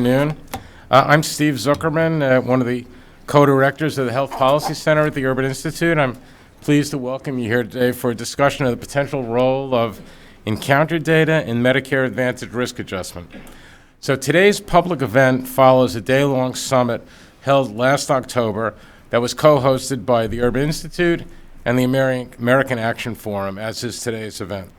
Afternoon. I'm Steve Zuckerman, one of the co-directors of the Health Policy Center at the Urban Institute. I'm pleased to welcome you here today for a discussion of the potential role of encounter data in Medicare Advantage risk adjustment. So today's public event follows a day-long summit held last October that was co-hosted by the Urban Institute and the American Action Forum, as is today's event.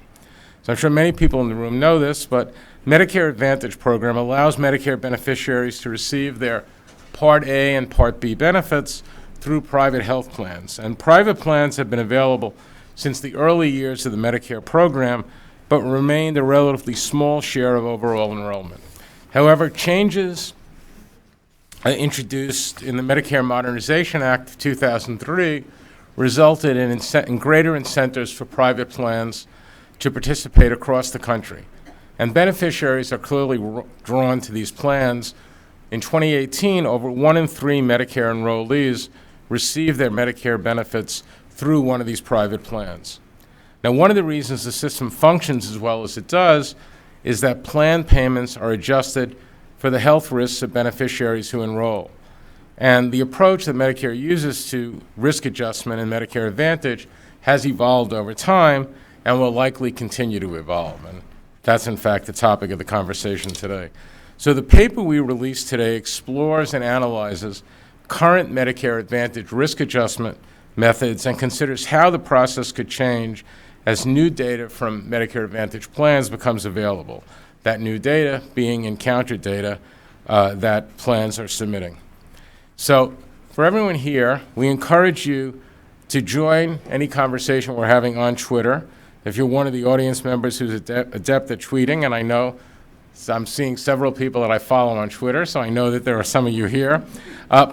So I'm sure many people in the room know this, but Medicare Advantage program allows Medicare beneficiaries to receive their Part A and Part B benefits through private health plans. And private plans have been available since the early years of the Medicare program, but remained a relatively small share of overall enrollment. However, changes introduced in the Medicare Modernization Act of 2003 resulted in greater incentives for private plans to participate across the country. And beneficiaries are clearly drawn to these plans. In 2018, over 1 in 3 Medicare enrollees received their Medicare benefits through one of these private plans. Now, one of the reasons the system functions as well as it does is that plan payments are adjusted for the health risks of beneficiaries who enroll. And the approach that Medicare uses to risk adjustment in Medicare Advantage has evolved over time and will likely continue to evolve. And that's, in fact, the topic of the conversation today. So the paper we released today explores and analyzes current Medicare Advantage risk adjustment methods and considers how the process could change as new data from Medicare Advantage plans becomes available, that new data being encounter data that plans are submitting. So for everyone here, we encourage you to join any conversation we're having on Twitter. If you're one of the audience members who's adept at tweeting, and I know I'm seeing several people that I follow on Twitter, so I know that there are some of you here,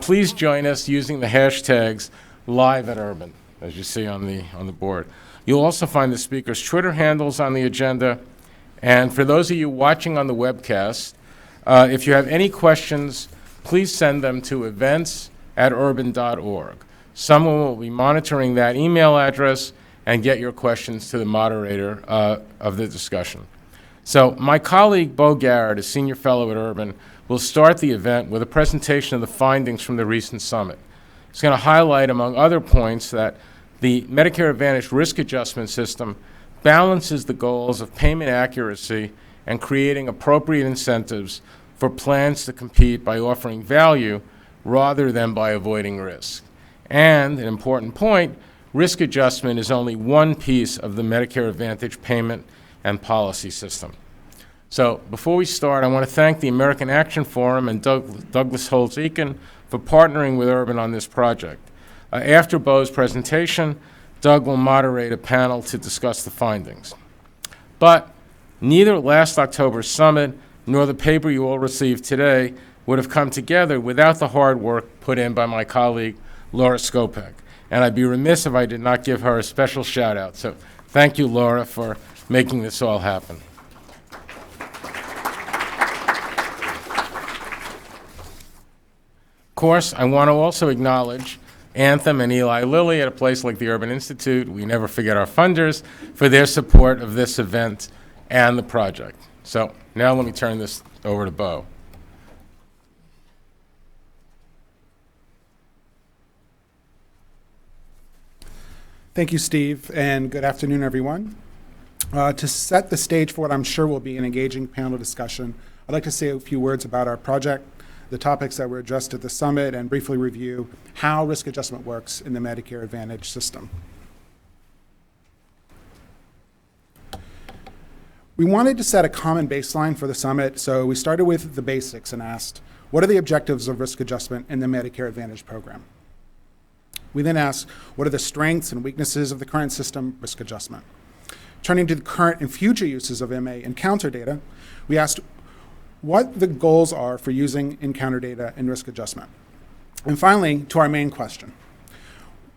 please join us using the hashtags #LiveAtUrban, as you see on the board. You'll also find the speakers' Twitter handles on the agenda. And for those of you watching on the webcast, if you have any questions, please send them to events@urban.org. Someone will be monitoring that email address and get your questions to the moderator of the discussion. So my colleague, Bo Garrett, a senior fellow at Urban, will start the event with a presentation of the findings from the recent summit. He's going to highlight, among other points, that the Medicare Advantage risk adjustment system balances the goals of payment accuracy and creating appropriate incentives for plans to compete by offering value rather than by avoiding risk. And an important point, risk adjustment is only one piece of the Medicare Advantage payment and policy system. So before we start, I want to thank the American Action Forum and Douglas Holtz-Eakin for partnering with Urban on this project. After Bo's presentation, Doug will moderate a panel to discuss the findings. But neither last October's summit nor the paper you all received today would have come together without the hard work put in by my colleague, Laura Skopek. And I'd be remiss if I did not give her a special shout out. So thank you, Laura, for making this all happen. Of course, I want to also acknowledge Anthem and Eli Lilly at a place like the Urban Institute. We never forget our funders for their support of this event and the project. So now let me turn this over to Bo. Thank you, Steve, and good afternoon, everyone. To set the stage for what I'm sure will be an engaging panel discussion, I'd like to say a few words about our project, the topics that were addressed at the summit, and briefly review how risk adjustment works in the Medicare Advantage system. We wanted to set a common baseline for the summit, so we started with the basics and asked, what are the objectives of risk adjustment in the Medicare Advantage program? We then asked, what are the strengths and weaknesses of the current system risk adjustment? Turning to the current and future uses of MA encounter data, we asked what the goals are for using encounter data in risk adjustment. And finally, to our main question,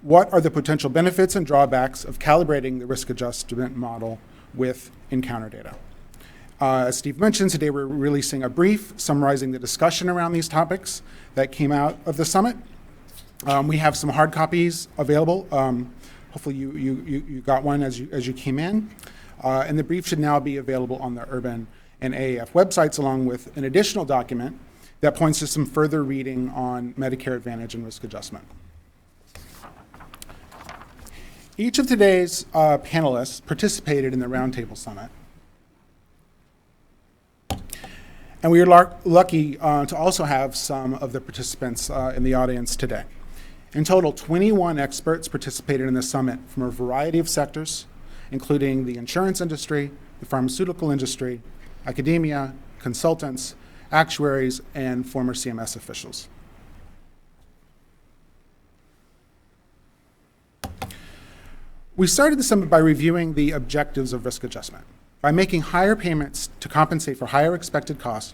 what are the potential benefits and drawbacks of calibrating the risk adjustment model with encounter data? As Steve mentioned, today we're releasing a brief summarizing the discussion around these topics that came out of the summit. We have some hard copies available. Hopefully you got one as you came in. And the brief should now be available on the Urban and AAF websites, along with an additional document that points to some further reading on Medicare Advantage and risk adjustment. Each of today's panelists participated in the Roundtable Summit. And we are lucky to also have some of the participants in the audience today. In total, 21 experts participated in the summit from a variety of sectors, including the insurance industry, the pharmaceutical industry, academia, consultants, actuaries, and former CMS officials. We started the summit by reviewing the objectives of risk adjustment. By making higher payments to compensate for higher expected costs,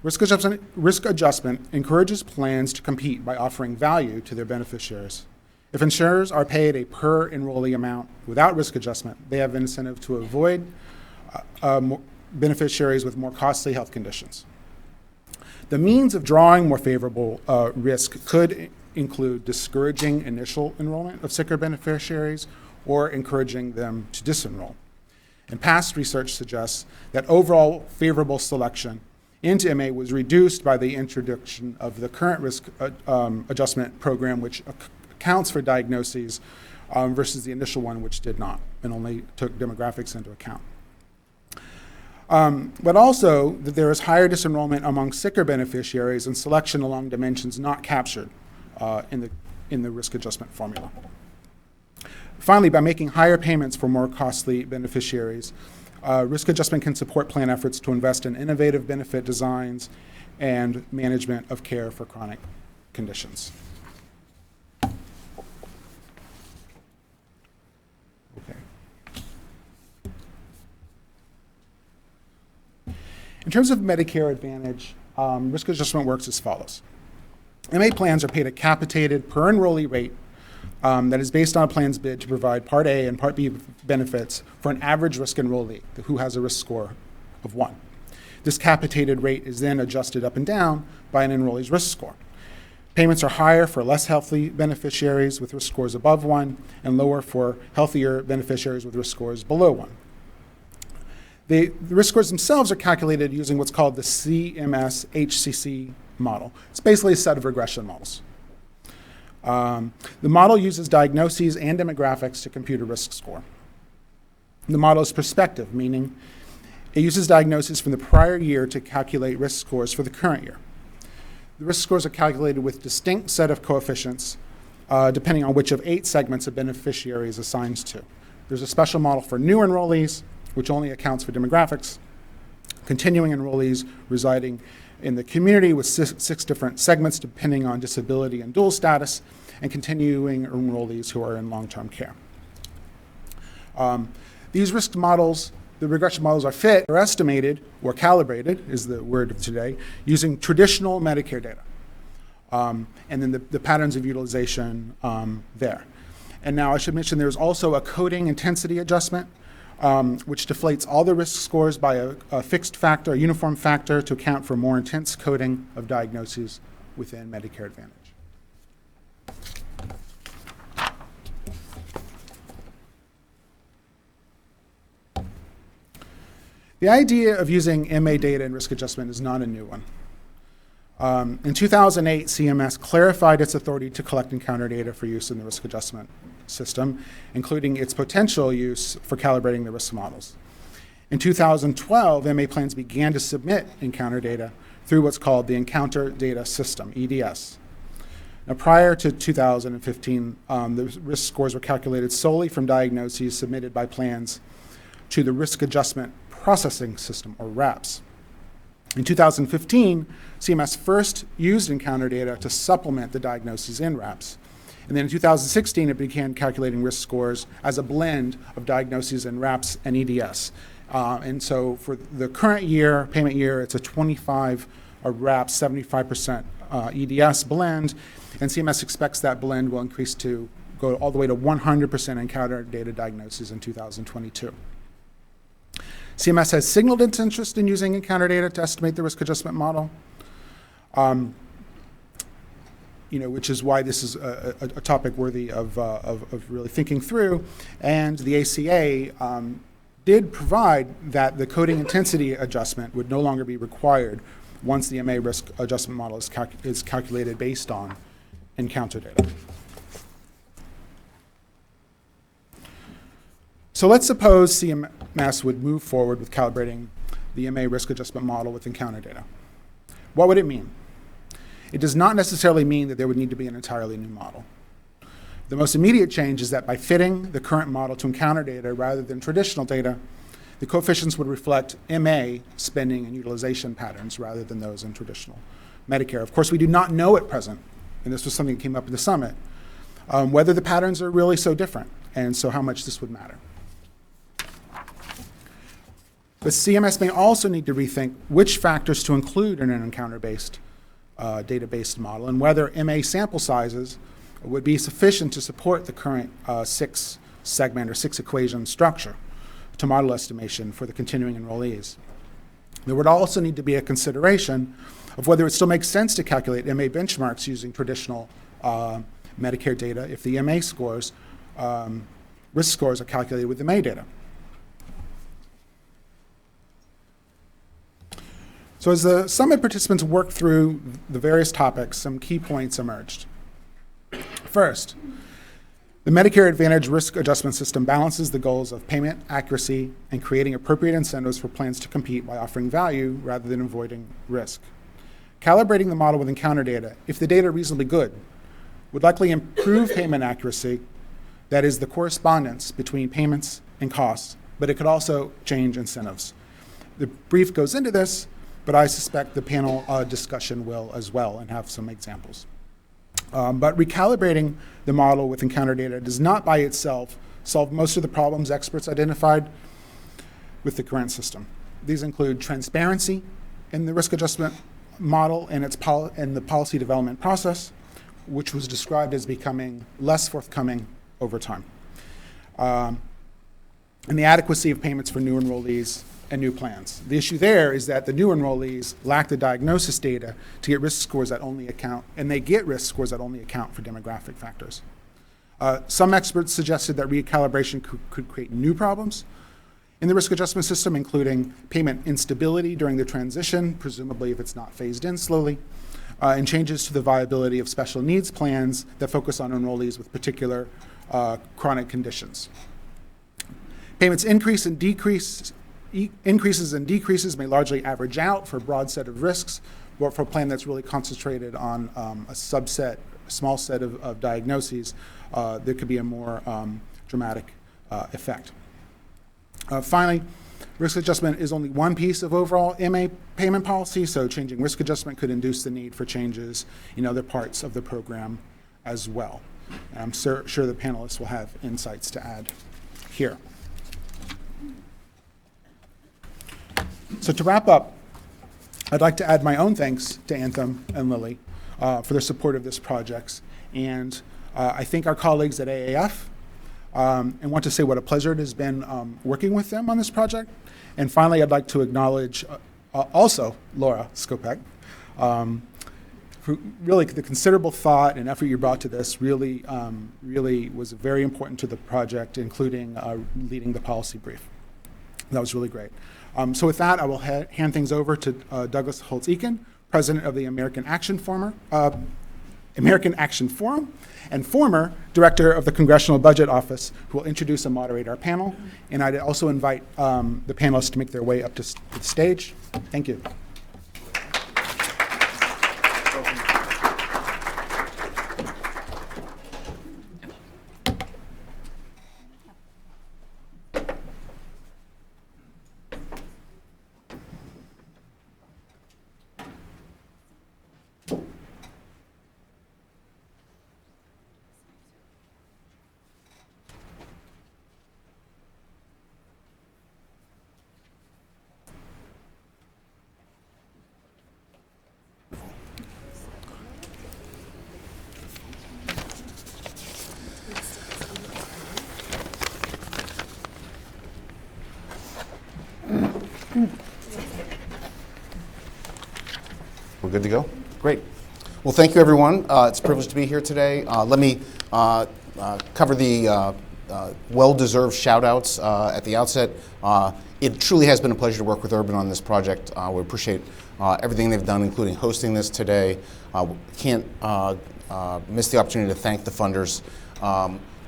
risk adjustment encourages plans to compete by offering value to their beneficiaries. If insurers are paid a per enrollee amount without risk adjustment, they have incentive to avoid beneficiaries with more costly health conditions. The means of drawing more favorable risk could include discouraging initial enrollment of sicker beneficiaries or encouraging them to disenroll. And past research suggests that overall favorable selection into MA was reduced by the introduction of the current risk adjustment program, which accounts for diagnoses versus the initial one, which did not and only took demographics into account. But also that there is higher disenrollment among sicker beneficiaries and selection along dimensions not captured in the risk adjustment formula. Finally, by making higher payments for more costly beneficiaries, risk adjustment can support plan efforts to invest in innovative benefit designs and management of care for chronic conditions. Okay. In terms of Medicare Advantage, risk adjustment works as follows. MA plans are paid a capitated per enrollee rate that is based on a plan's bid to provide Part A and Part B benefits for an average risk enrollee who has a risk score of 1. This capitated rate is then adjusted up and down by an enrollee's risk score. Payments are higher for less healthy beneficiaries with risk scores above 1 and lower for healthier beneficiaries with risk scores below 1. The risk scores themselves are calculated using what's called the CMS HCC model. It's basically a set of regression models. The model uses diagnoses and demographics to compute a risk score. The model is prospective, meaning it uses diagnoses from the prior year to calculate risk scores for the current year. The risk scores are calculated with distinct set of coefficients depending on which of 8 segments a beneficiary is assigned to. There's a special model for new enrollees, which only accounts for demographics, continuing enrollees residing in the community with 6 different segments depending on disability and dual status, and continuing enrollees who are in long-term care. These risk models, the regression models are fit or estimated or calibrated, is the word of today, using traditional Medicare data. And then the patterns of utilization there. And now I should mention there's also a coding intensity adjustment, which deflates all the risk scores by a fixed factor, a uniform factor, to account for more intense coding of diagnoses within Medicare Advantage. The idea of using MA data in risk adjustment is not a new one. In 2008, CMS clarified its authority to collect and counter data for use in the risk adjustment system, including its potential use for calibrating the risk models. In 2012, MA plans began to submit encounter data through what's called the Encounter Data System, EDS. Now, prior to 2015, the risk scores were calculated solely from diagnoses submitted by plans to the Risk Adjustment Processing System, or RAPS. In 2015, CMS first used encounter data to supplement the diagnoses in RAPS. And then in 2016, it began calculating risk scores as a blend of diagnoses in RAPS and EDS. And so for the current year, payment year, it's a 25 RAPS, 75% EDS blend. And CMS expects that blend will increase to go all the way to 100% encounter data diagnoses in 2022. CMS has signaled its interest in using encounter data to estimate the risk adjustment model, which is why this is a topic worthy of really thinking through. And the ACA did provide that the coding intensity adjustment would no longer be required once the MA risk adjustment model is calculated based on encounter data. So let's suppose CMS would move forward with calibrating the MA risk adjustment model with encounter data. What would it mean? It does not necessarily mean that there would need to be an entirely new model. The most immediate change is that by fitting the current model to encounter data rather than traditional data, the coefficients would reflect MA spending and utilization patterns rather than those in traditional Medicare. Of course, we do not know at present, and this was something that came up in the summit, whether the patterns are really so different, and so how much this would matter. But CMS may also need to rethink which factors to include in an encounter-based, data-based model, and whether MA sample sizes would be sufficient to support the current 6-segment or 6-equation structure to model estimation for the continuing enrollees. There would also need to be a consideration of whether it still makes sense to calculate MA benchmarks using traditional Medicare data if the MA scores, risk scores are calculated with MA data. So as the summit participants worked through the various topics, some key points emerged. First, the Medicare Advantage risk adjustment system balances the goals of payment accuracy and creating appropriate incentives for plans to compete by offering value rather than avoiding risk. Calibrating the model with encounter data, if the data are reasonably good, would likely improve payment accuracy, that is the correspondence between payments and costs, but it could also change incentives. The brief goes into this, but I suspect the panel discussion will as well and have some examples. But recalibrating the model with encounter data does not by itself solve most of the problems experts identified with the current system. These include transparency in the risk adjustment model and the policy development process, which was described as becoming less forthcoming over time. And the adequacy of payments for new enrollees and new plans. The issue there is that the new enrollees lack the diagnosis data to get risk scores that only account, and they get risk scores that only account for demographic factors. Some experts suggested that recalibration could create new problems in the risk adjustment system, including payment instability during the transition, presumably if it's not phased in slowly, and changes to the viability of special needs plans that focus on enrollees with particular chronic conditions. Payments increases and decreases may largely average out for a broad set of risks, but for a plan that's really concentrated on a small set of diagnoses, there could be a more dramatic effect. Finally, risk adjustment is only one piece of overall MA payment policy, so changing risk adjustment could induce the need for changes in other parts of the program as well. And I'm sure the panelists will have insights to add here. So to wrap up, I'd like to add my own thanks to Anthem and Lily for their support of this project. And I thank our colleagues at AAF and want to say what a pleasure it has been working with them on this project. And finally, I'd like to acknowledge also Laura Skopek for really the considerable thought and effort you brought to this really was very important to the project, including leading the policy brief. That was really great. So with that, I will hand things over to Douglas Holtz-Eakin, president of the American Action Forum, and former director of the Congressional Budget Office, who will introduce and moderate our panel. And I'd also invite the panelists to make their way up to the stage. Thank you. We're good to go? Great. Well, thank you, everyone. It's a privilege to be here today. Let me cover the well-deserved shout-outs at the outset. It truly has been a pleasure to work with Urban on this project. We appreciate everything they've done, including hosting this today. Can't miss the opportunity to thank the funders.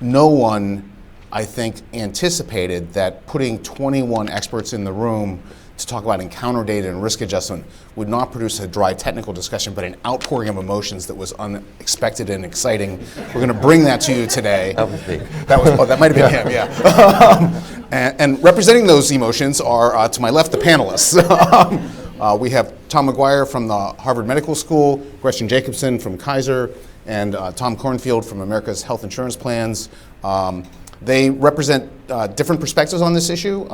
No one, I think, anticipated that putting 21 experts in the room to talk about encounter data and risk adjustment would not produce a dry technical discussion, but an outpouring of emotions that was unexpected and exciting. We're going to bring that to you today. That was me. That might have been him, yeah. and representing those emotions are, to my left, the panelists. We have Tom McGuire from the Harvard Medical School, Gretchen Jacobson from Kaiser, and Tom Cornfield from America's Health Insurance Plans. They represent different perspectives on this issue.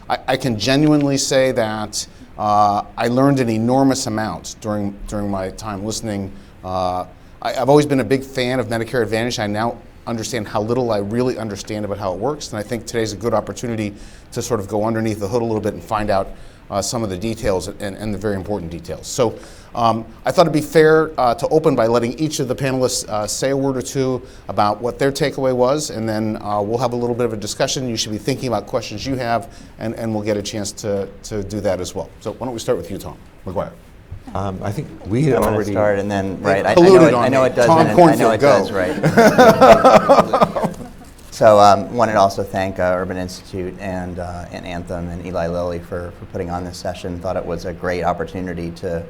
I can genuinely say that I learned an enormous amount during my time listening. I've always been a big fan of Medicare Advantage. I now understand how little I really understand about how it works, and I think today's a good opportunity to sort of go underneath the hood a little bit and find out some of the details and the very important details. So I thought it'd be fair to open by letting each of the panelists say a word or two about what their takeaway was, and then we'll have a little bit of a discussion. You should be thinking about questions you have, and we'll get a chance to do that as well. So why don't we start with you, Tom McGuire? I think we had I'm going to already start, and then, right, I colluded know on it me. does, Tom and I know Cornfield, it go. does, right. So wanted to also thank Urban Institute and Anthem and Eli Lilly for putting on this session. Thought it was a great opportunity to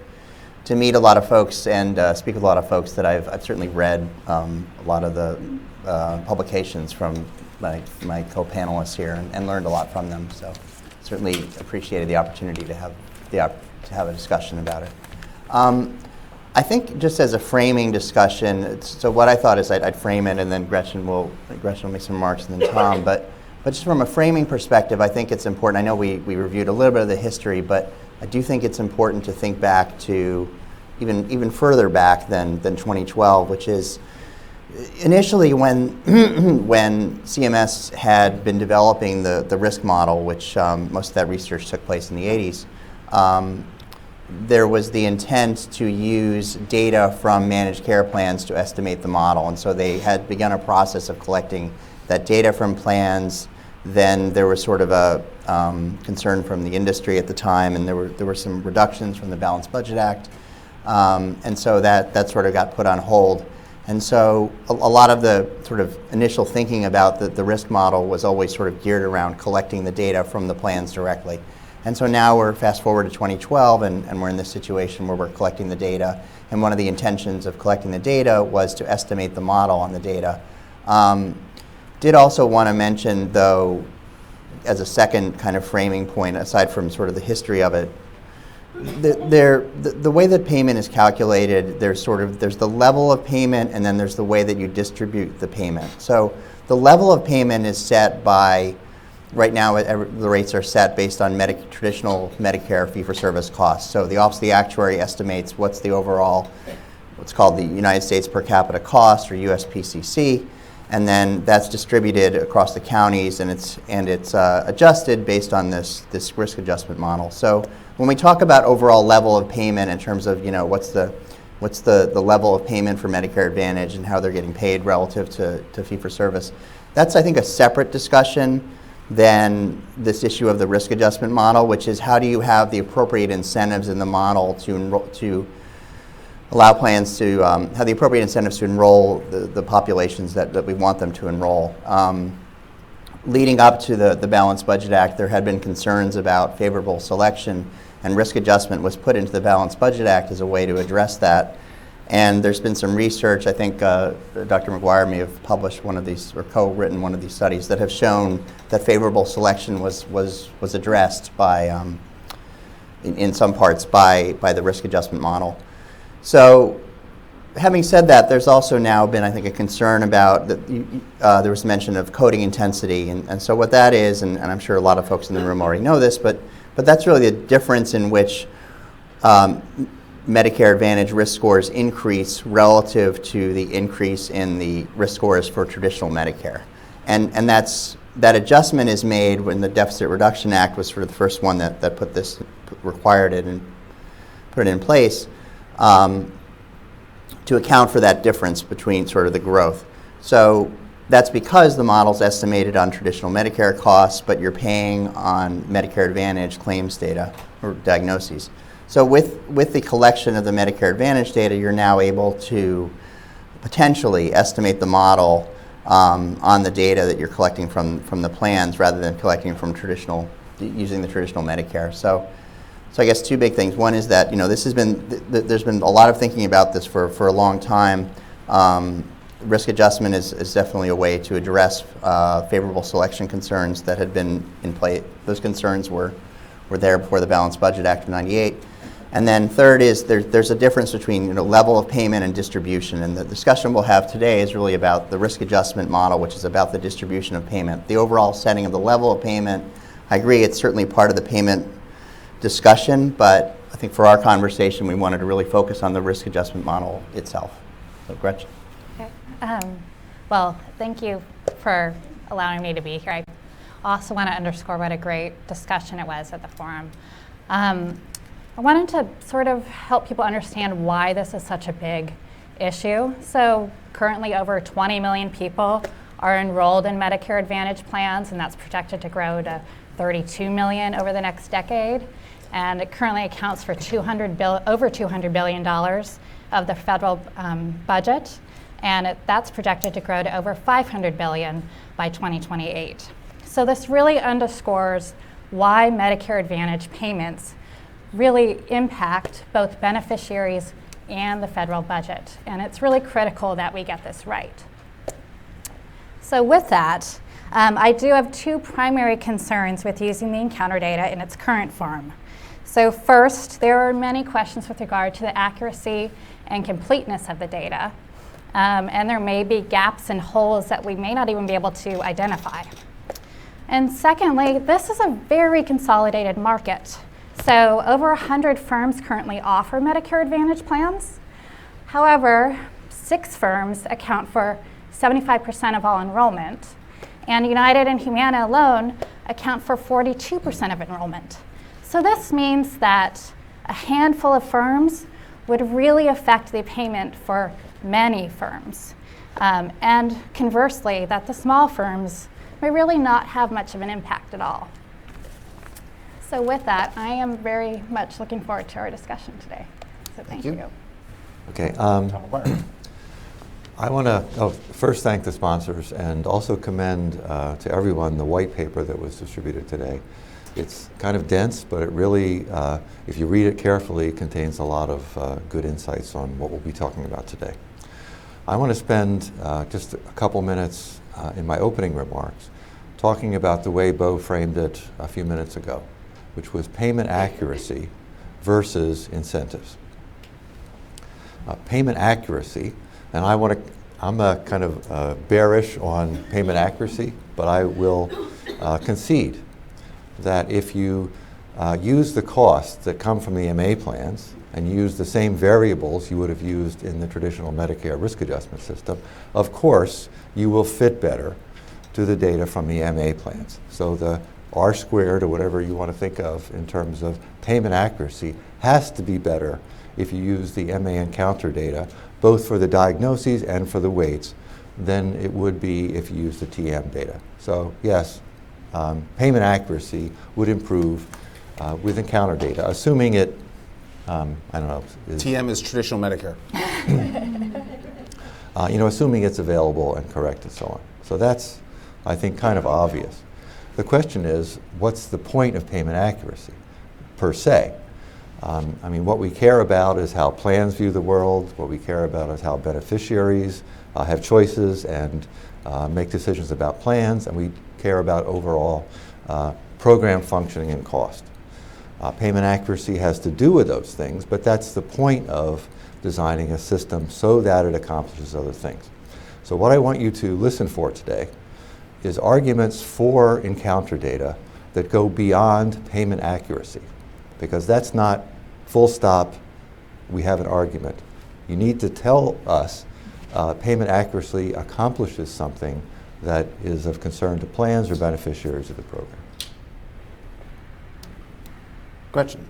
meet a lot of folks and speak with a lot of folks that I've certainly read a lot of the publications from my co-panelists here and learned a lot from them. So certainly appreciated the opportunity to have a discussion about it. I think just as a framing discussion, so what I thought is I'd frame it, and then Gretchen will make some remarks, and then Tom. But just from a framing perspective, I think it's important. I know we reviewed a little bit of the history, but I do think it's important to think back to even further back than 2012, which is initially when when CMS had been developing the risk model, which most of that research took place in the 80s. There was the intent to use data from managed care plans to estimate the model. And so they had begun a process of collecting that data from plans. Then there was sort of a concern from the industry at the time, and there were some reductions from the Balanced Budget Act. And so that sort of got put on hold. And so a lot of the sort of initial thinking about the risk model was always sort of geared around collecting the data from the plans directly. And so now we're fast forward to 2012, and we're in this situation where we're collecting the data. And one of the intentions of collecting the data was to estimate the model on the data. Did also want to mention, though, as a second kind of framing point, aside from sort of the history of it, the way that payment is calculated, there's the level of payment, and then there's the way that you distribute the payment. So the level of payment is set by, right now the rates are set based on traditional Medicare fee-for-service costs. So the Office of the Actuary estimates what's the overall, what's called the United States per capita cost, or USPCC, and then that's distributed across the counties, and it's adjusted based on this risk adjustment model. So when we talk about overall level of payment in terms of what's the level of payment for Medicare Advantage and how they're getting paid relative to fee-for-service, that's, I think, a separate discussion than this issue of the risk adjustment model, which is how do you have the appropriate incentives in the model to allow plans to have the appropriate incentives to enroll the populations that we want them to enroll. Leading up to the Balanced Budget Act, there had been concerns about favorable selection, and risk adjustment was put into the Balanced Budget Act as a way to address that. And there's been some research, I think Dr. McGuire may have published one of these, or co-written one of these studies, that have shown that favorable selection was addressed by, in some parts, by the risk adjustment model. So having said that, there's also now been, I think, a concern about, there was mention of coding intensity. And so what that is, and I'm sure a lot of folks in the room already know this, but that's really the difference in which Medicare Advantage risk scores increase relative to the increase in the risk scores for traditional Medicare. And that adjustment is made when the Deficit Reduction Act was sort of the first one that required it and put it in place to account for that difference between sort of the growth. So that's because the model's estimated on traditional Medicare costs, but you're paying on Medicare Advantage claims data or diagnoses. So with the collection of the Medicare Advantage data, you're now able to potentially estimate the model on the data that you're collecting from the plans rather than collecting from using the traditional Medicare. So I guess two big things. One is that this has been there's been a lot of thinking about this for a long time. Risk adjustment is definitely a way to address favorable selection concerns that had been in play. Those concerns were there before the Balanced Budget Act of '98. And then third is there's a difference between level of payment and distribution. And the discussion we'll have today is really about the risk adjustment model, which is about the distribution of payment. The overall setting of the level of payment, I agree, it's certainly part of the payment discussion, but I think for our conversation, we wanted to really focus on the risk adjustment model itself. So Gretchen. Okay. Well, thank you for allowing me to be here. I also want to underscore what a great discussion it was at the forum. I wanted to sort of help people understand why this is such a big issue. So currently over 20 million people are enrolled in Medicare Advantage plans, and that's projected to grow to 32 million over the next decade. And it currently accounts for over $200 billion of the federal budget, and that's projected to grow to over $500 billion by 2028. So this really underscores why Medicare Advantage payments really impact both beneficiaries and the federal budget. And it's really critical that we get this right. So with that, I do have two primary concerns with using the encounter data in its current form. So first, there are many questions with regard to the accuracy and completeness of the data. And there may be gaps and holes that we may not even be able to identify. And secondly, this is a very consolidated market. So over 100 firms currently offer Medicare Advantage plans. However, 6 firms account for 75% of all enrollment, and United and Humana alone account for 42% of enrollment. So this means that a handful of firms would really affect the payment for many firms. And conversely, that the small firms may really not have much of an impact at all. So with that, I am very much looking forward to our discussion today. So thank you. Okay. I want to first thank the sponsors and also commend to everyone the white paper that was distributed today. It's kind of dense, but it really, if you read it carefully, contains a lot of good insights on what we'll be talking about today. I want to spend just a couple minutes in my opening remarks talking about the way Bo framed it a few minutes ago, which was payment accuracy versus incentives. Payment accuracy, and I'm a kind of bearish on payment accuracy, but I will concede that if you use the costs that come from the MA plans and use the same variables you would have used in the traditional Medicare risk adjustment system, of course, you will fit better to the data from the MA plans. So the R squared, or whatever you want to think of in terms of payment accuracy, has to be better if you use the MA encounter data, both for the diagnoses and for the weights, than it would be if you use the TM data. So yes, payment accuracy would improve with encounter data, assuming it, I don't know. TM is traditional Medicare. Assuming it's available and correct and so on. So that's, I think, kind of obvious. The question is, what's the point of payment accuracy, per se? What we care about is how plans view the world. What we care about is how beneficiaries have choices and make decisions about plans, and we care about overall program functioning and cost. Payment accuracy has to do with those things, but that's the point of designing a system so that it accomplishes other things. So what I want you to listen for today is arguments for encounter data that go beyond payment accuracy, because that's not full stop, we have an argument. You need to tell us payment accuracy accomplishes something that is of concern to plans or beneficiaries of the program. Gretchen,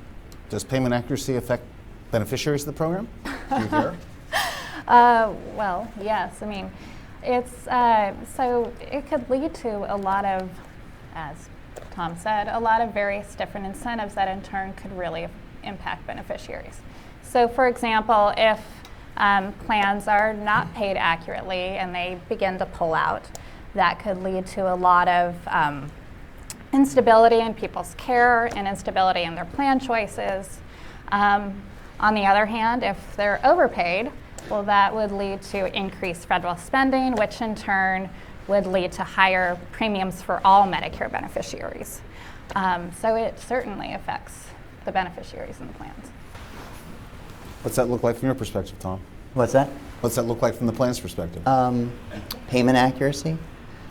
does payment accuracy affect beneficiaries of the program? Do you hear? Well, yes. It's so it could lead to a lot of, as Tom said, a lot of various different incentives that in turn could really impact beneficiaries. So for example, if plans are not paid accurately and they begin to pull out, that could lead to a lot of instability in people's care and instability in their plan choices. On the other hand, if they're overpaid, well, that would lead to increased federal spending, which in turn would lead to higher premiums for all Medicare beneficiaries. So it certainly affects the beneficiaries in the plans. What's that look like from your perspective, Tom? What's that? What's that look like from the plan's perspective? Payment accuracy.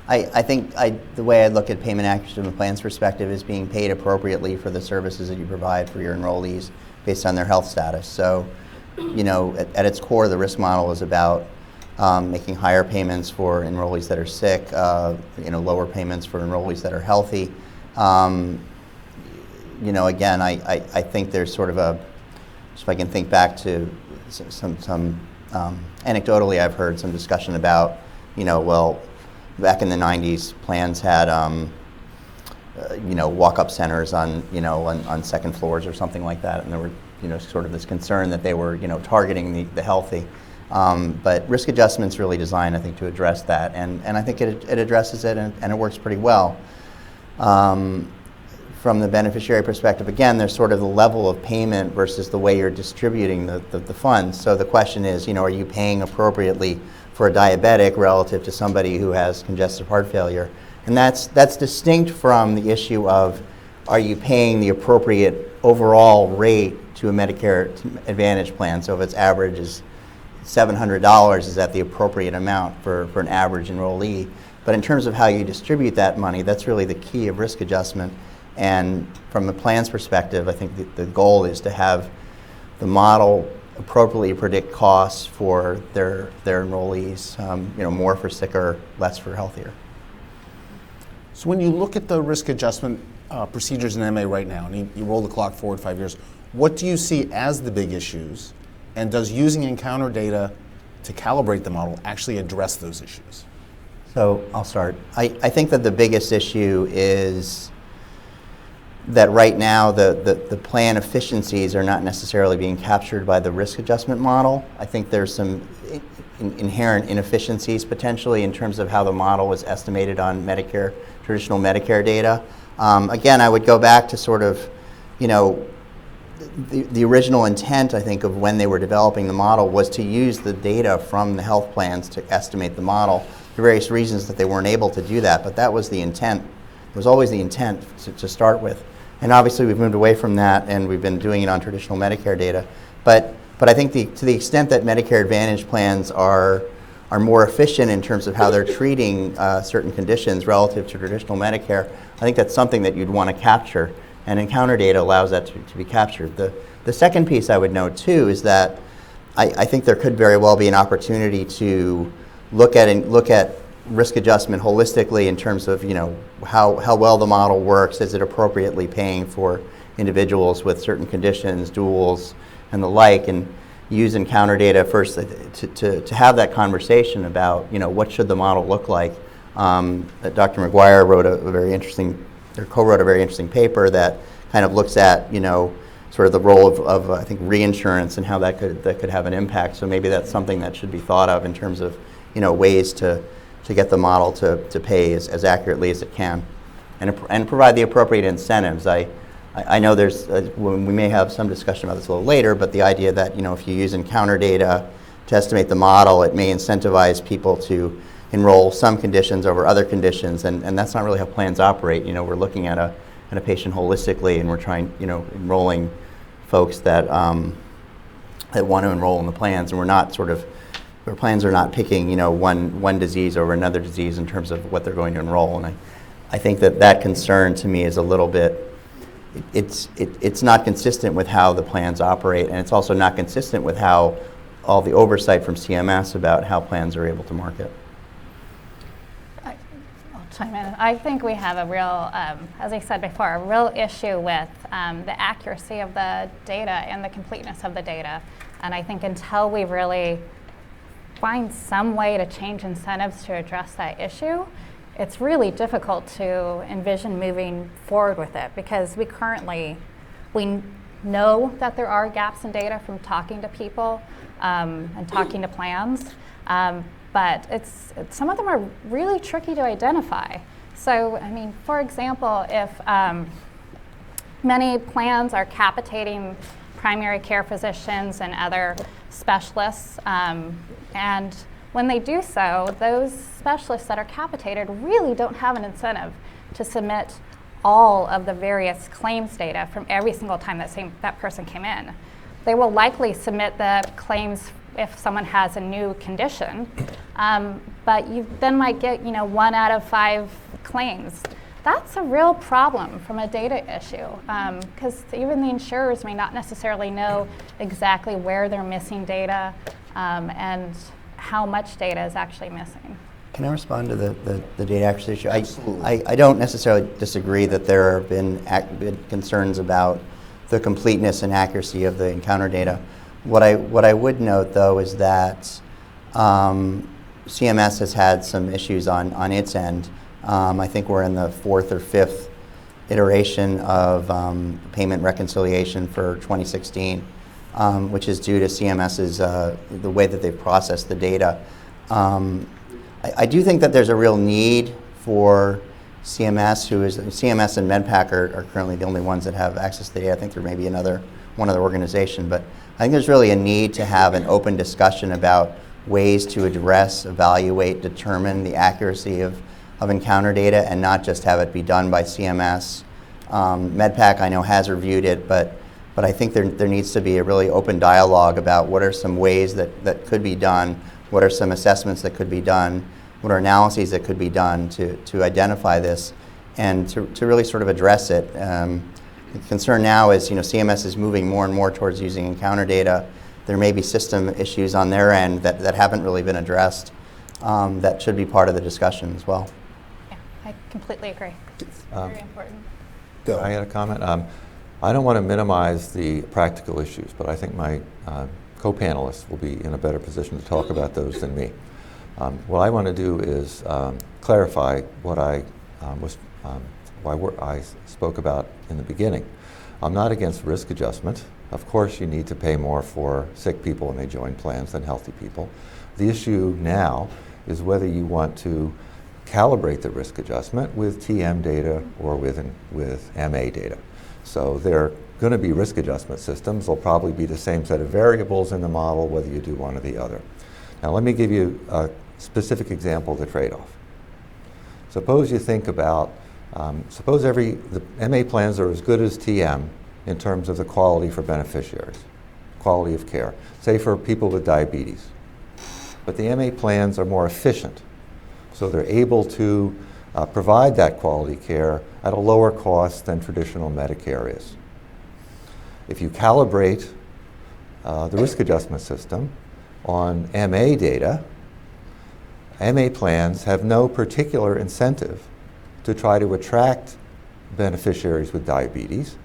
I think the way I look at payment accuracy from the plan's perspective is being paid appropriately for the services that you provide for your enrollees based on their health status. So, you know, at its core, the risk model is about making higher payments for enrollees that are sick, you know, lower payments for enrollees that are healthy. You know, again, I think there's sort of a, if I can think back to some anecdotally, I've heard some discussion about, you know, well, back in the 90s, plans had, you know, walk-up centers on, you know, on second floors or something like that, and there were, you know, sort of this concern that they were, you know, targeting the healthy. But risk adjustment's really designed, I think, to address that, and I think it addresses it, and it works pretty well. From the beneficiary perspective, again, there's sort of the level of payment versus the way you're distributing the funds. So the question is, you know, are you paying appropriately for a diabetic relative to somebody who has congestive heart failure? And that's distinct from the issue of, are you paying the appropriate overall rate to a Medicare Advantage plan? So if its average is $700, is that the appropriate amount for an average enrollee? But in terms of how you distribute that money, that's really the key of risk adjustment. And from the plan's perspective, I think the goal is to have the model appropriately predict costs for their enrollees, you know, more for sicker, less for healthier. So when you look at the risk adjustment procedures in MA right now, and you roll the clock forward 5 years, what do you see as the big issues? And does using encounter data to calibrate the model actually address those issues? So I'll start. I think that the biggest issue is that right now the plan efficiencies are not necessarily being captured by the risk adjustment model. I think there's some inherent inefficiencies potentially in terms of how the model was estimated on Medicare, traditional Medicare data. Again, I would go back to sort of, you know, the original intent, I think, of when they were developing the model was to use the data from the health plans to estimate the model. For various reasons that they weren't able to do that, but that was the intent. It was always the intent to start with. And obviously we've moved away from that and we've been doing it on traditional Medicare data. But I think to the extent that Medicare Advantage plans are more efficient in terms of how they're treating certain conditions relative to traditional Medicare, I think that's something that you'd want to capture. And encounter data allows that to be captured. The second piece I would note too is that I think there could very well be an opportunity to look at risk adjustment holistically in terms of, you know, how well the model works. Is it appropriately paying for individuals with certain conditions, duals, and the like, and use encounter data first to have that conversation about, you know, what should the model look like. Dr. McGuire wrote co-wrote a very interesting paper that kind of looks at, you know, sort of the role of I think reinsurance and how that could have an impact. So maybe that's something that should be thought of in terms of, you know, ways to get the model to pay as accurately as it can, and provide the appropriate incentives. I know there's we may have some discussion about this a little later, but the idea that, you know, if you use encounter data to estimate the model, it may incentivize people to enroll some conditions over other conditions, and that's not really how plans operate. You know, we're looking at a patient holistically, and we're trying, you know, enrolling folks that that want to enroll in the plans, and we're not sort of, our plans are not picking, you know, one disease over another disease in terms of what they're going to enroll. And I think that concern to me is a little bit, it's not consistent with how the plans operate, and it's also not consistent with how all the oversight from CMS about how plans are able to market. I'll chime in. I think we have a real, as I said before, a real issue with the accuracy of the data and the completeness of the data. And I think until we really find some way to change incentives to address that issue, it's really difficult to envision moving forward with it, because we know that there are gaps in data from talking to people and talking to plans, but some of them are really tricky to identify. So, I mean, for example, if many plans are capitating primary care physicians and other specialists, and when they do so, those specialists that are capitated really don't have an incentive to submit all of the various claims data from every single time that person came in. They will likely submit the claims if someone has a new condition, but you then might get 1 out of 5 claims. That's a real problem from a data issue, because even the insurers may not necessarily know exactly where they're missing data and how much data is actually missing. Can I respond to the data accuracy issue? I don't necessarily disagree that there have been concerns about the completeness and accuracy of the encounter data. What I would note, though, is that CMS has had some issues on its end. I think we're in the 4th or 5th iteration of payment reconciliation for 2016, which is due to CMS's the way that they've processed the data. I do think that there's a real need for CMS, CMS and MedPAC are currently the only ones that have access to the data. I think there may be one other organization, but I think there's really a need to have an open discussion about ways to address, evaluate, determine the accuracy of encounter data and not just have it be done by CMS. MedPAC, I know, has reviewed it, but I think there needs to be a really open dialogue about what are some ways that could be done, what are some assessments that could be done, what are analyses that could be done to identify this and to really sort of address it. The concern now is, CMS is moving more and more towards using encounter data. There may be system issues on their end that haven't really been addressed that should be part of the discussion as well. Yeah, I completely agree. It's very important. Go. I had a comment. I don't want to minimize the practical issues, but I think my co-panelists will be in a better position to talk about those than me. What I want to do is clarify what I spoke about in the beginning. I'm not against risk adjustment. Of course, you need to pay more for sick people when they join plans than healthy people. The issue now is whether you want to calibrate the risk adjustment with TM data or with MA data. So there are going to be risk adjustment systems. They'll probably be the same set of variables in the model, whether you do one or the other. Now, let me give you a specific example of the trade-off. Suppose you think about, suppose the MA plans are as good as TM in terms of the quality for beneficiaries, quality of care, say for people with diabetes. But the MA plans are more efficient, so they're able to provide that quality care at a lower cost than traditional Medicare is. If you calibrate the risk adjustment system on MA data, MA plans have no particular incentive to try to attract beneficiaries with diabetes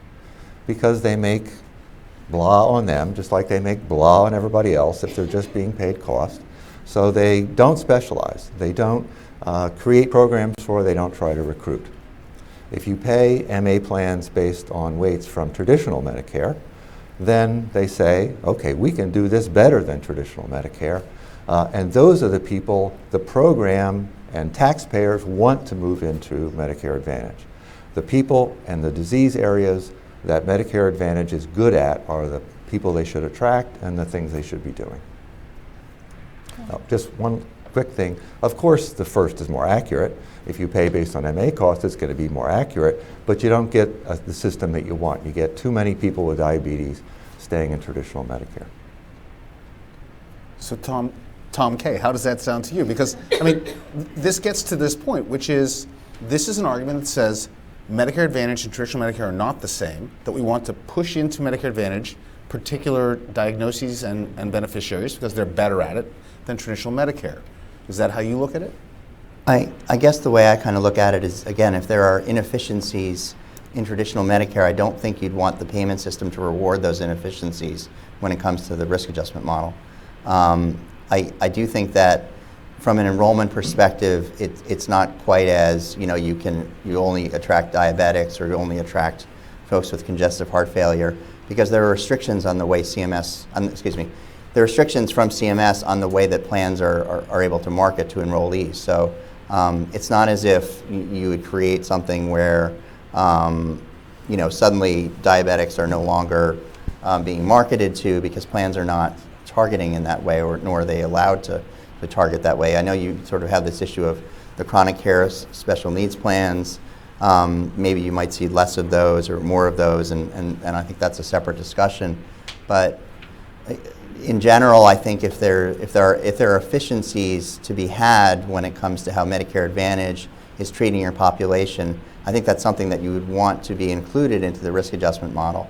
because they make blah on them just like they make blah on everybody else if they're just being paid cost. So they don't specialize. They don't create programs they don't try to recruit. If you pay MA plans based on weights from traditional Medicare, then they say, okay, we can do this better than traditional Medicare. And those are the people the program and taxpayers want to move into Medicare Advantage. The people and the disease areas that Medicare Advantage is good at are the people they should attract and the things they should be doing. Now, just one quick thing. Of course, the first is more accurate. If you pay based on MA cost, it's going to be more accurate, but you don't get the system that you want. You get too many people with diabetes staying in traditional Medicare. So Tom K., how does that sound to you? Because, I mean, this gets to this point, which is, this is an argument that says Medicare Advantage and traditional Medicare are not the same, that we want to push into Medicare Advantage particular diagnoses and beneficiaries because they're better at it than traditional Medicare. Is that how you look at it? I guess the way I kind of look at it is, again, if there are inefficiencies in traditional Medicare, I don't think you'd want the payment system to reward those inefficiencies when it comes to the risk adjustment model. I do think that from an enrollment perspective, it's not quite as, you only attract diabetics or you only attract folks with congestive heart failure. because there are restrictions on the way CMS, there are restrictions from CMS on the way that plans are able to market to enrollees. So it's not as if you would create something where suddenly diabetics are no longer being marketed to because plans are not targeting in that way, nor are they allowed to target that way. I know you sort of have this issue of the chronic care special needs plans. Maybe you might see less of those or more of those, and I think that's a separate discussion. But in general, I think if there are efficiencies to be had when it comes to how Medicare Advantage is treating your population, I think that's something that you would want to be included into the risk adjustment model.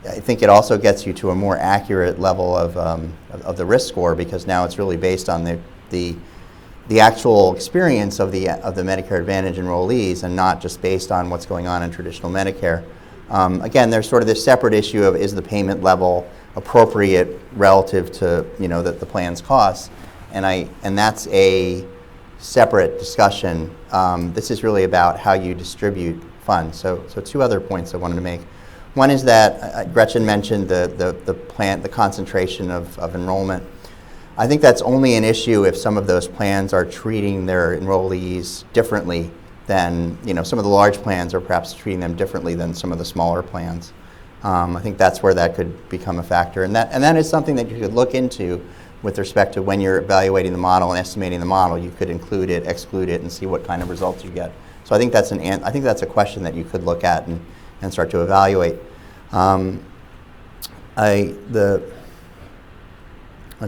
I think it also gets you to a more accurate level of the risk score, because now it's really based on the actual experience of the Medicare Advantage enrollees, and not just based on what's going on in traditional Medicare. Again, there's sort of this separate issue of, is the payment level appropriate relative to the plan's costs, and that's a separate discussion. This is really about how you distribute funds. So two other points I wanted to make. One is that Gretchen mentioned the concentration of enrollment. I think that's only an issue if some of those plans are treating their enrollees differently than, some of the large plans are perhaps treating them differently than some of the smaller plans. I think that's where that could become a factor, and that is something that you could look into with respect to when you're evaluating the model and estimating the model. You could include it, exclude it, and see what kind of results you get. So I think that's a question that you could look at and start to evaluate. Let's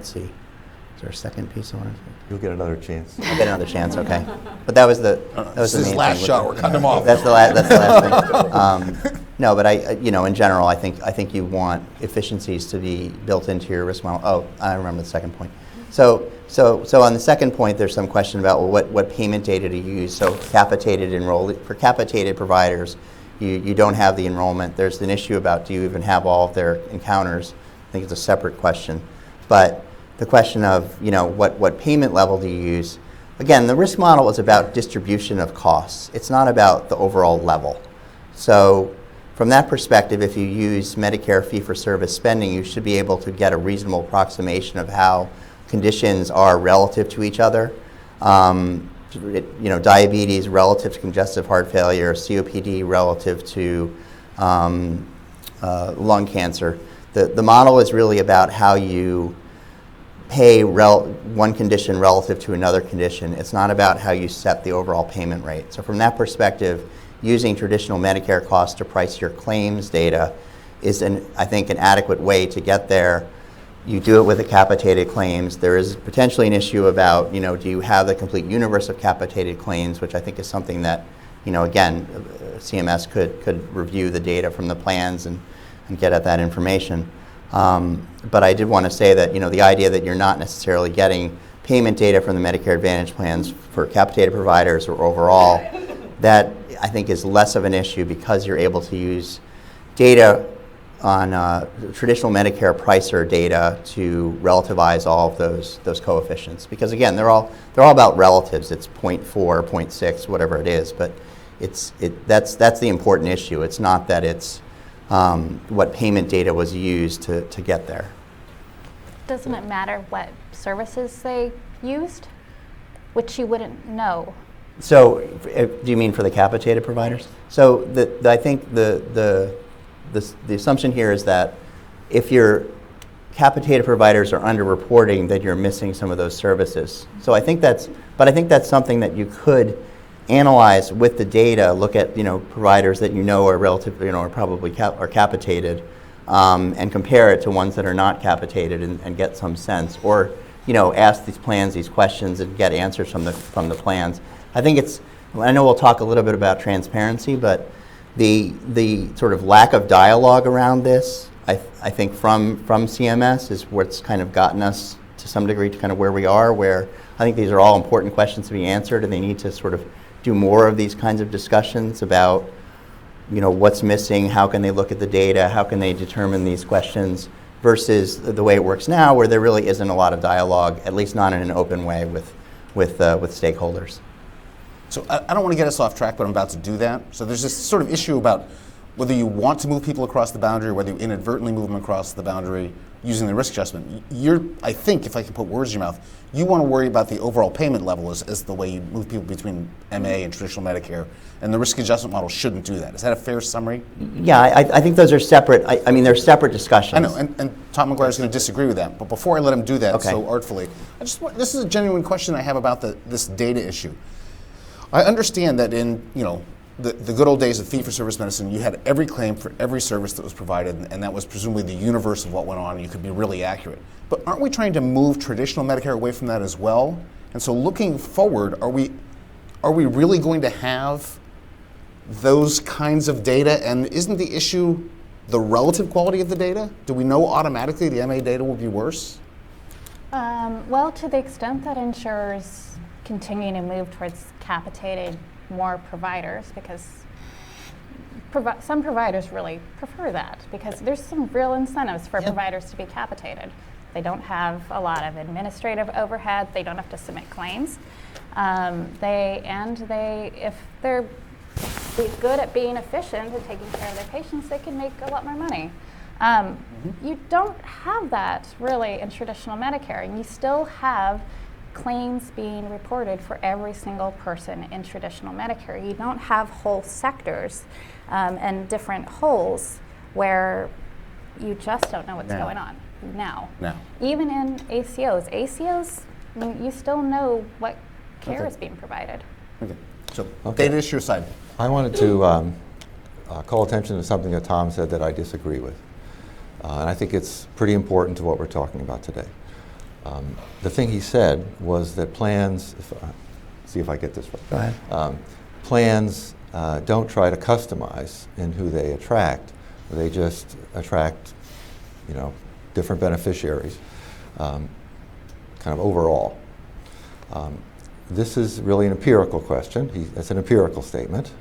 see. Is there a second piece I wanted to? You'll get another chance. I'll get another chance, okay. But that was the His main last thing. shot. We're cutting him off. That's the last thing. No, but in general, I think you want efficiencies to be built into your risk model. Oh, I remember the second point. So on the second point, there's some question about, well, what payment data to use. So for capitated providers, you don't have the enrollment. There's an issue about, do you even have all of their encounters? I think it's a separate question. But the question of, what payment level do you use? Again, the risk model is about distribution of costs. It's not about the overall level. So from that perspective, if you use Medicare fee-for-service spending, you should be able to get a reasonable approximation of how conditions are relative to each other. Diabetes relative to congestive heart failure, COPD relative to lung cancer. The model is really about how you pay one condition relative to another condition. It's not about how you set the overall payment rate. So from that perspective, using traditional Medicare costs to price your claims data is, I think, an adequate way to get there. You do it with the capitated claims. There is potentially an issue about, do you have the complete universe of capitated claims, which I think is something that, again, CMS could review the data from the plans and get at that information. But I did want to say that, the idea that you're not necessarily getting payment data from the Medicare Advantage plans for capitated providers or overall, that I think is less of an issue, because you're able to use data on traditional Medicare pricer data to relativize all of those coefficients. Because again, they're all about relatives. It's 0.4, 0.6, whatever it is. But that's the important issue. It's not that it's what payment data was used to get there. Doesn't it matter what services they used, which you wouldn't know? So, do you mean for the capitated providers? So, I think the assumption here is that if your capitated providers are underreporting, that you're missing some of those services. So I think that's something that you could analyze with the data. Look at providers that are relatively are probably are capitated, and compare it to ones that are not capitated and get some sense, or ask these plans these questions and get answers from the plans. I know we'll talk a little bit about transparency, but the sort of lack of dialogue around this, I think from CMS is what's kind of gotten us to some degree to kind of where we are, where I think these are all important questions to be answered, and they need to sort of do more of these kinds of discussions about what's missing, how can they look at the data, how can they determine these questions, versus the way it works now, where there really isn't a lot of dialogue, at least not in an open way with stakeholders. So I don't want to get us off track, but I'm about to do that. So there's this sort of issue about whether you want to move people across the boundary or whether you inadvertently move them across the boundary using the risk adjustment, I think, if I can put words in your mouth, you want to worry about the overall payment level as the way you move people between MA and traditional Medicare, and the risk adjustment model shouldn't do that. Is that a fair summary? Yeah, I think those are separate. I mean, they're separate discussions. I know, and Tom McGuire is going to disagree with that, but before I let him do that so artfully, this is a genuine question I have about this data issue. I understand that in, the good old days of fee-for-service medicine, you had every claim for every service that was provided, and that was presumably the universe of what went on, and you could be really accurate. But aren't we trying to move traditional Medicare away from that as well? And so looking forward, are we really going to have those kinds of data? And isn't the issue the relative quality of the data? Do we know automatically the MA data will be worse? Well, to the extent that insurers continue to move towards capitated more providers, because some providers really prefer that, because there's some real incentives for providers to be capitated. They don't have a lot of administrative overhead. They don't have to submit claims. If they're good at being efficient and taking care of their patients, they can make a lot more money. You don't have that really in traditional Medicare, and you still have claims being reported for every single person in traditional Medicare. You don't have whole sectors and different holes where you just don't know what's going on now. Even in ACOs, I mean, you still know what care is being provided. Okay. So data issue aside. I wanted to call attention to something that Tom said that I disagree with. And I think it's pretty important to what we're talking about today. The thing he said was that plans, see if I get this right. Go ahead. Plans don't try to customize in who they attract. They just attract, different beneficiaries, kind of overall. This is really an empirical question. It's an empirical statement.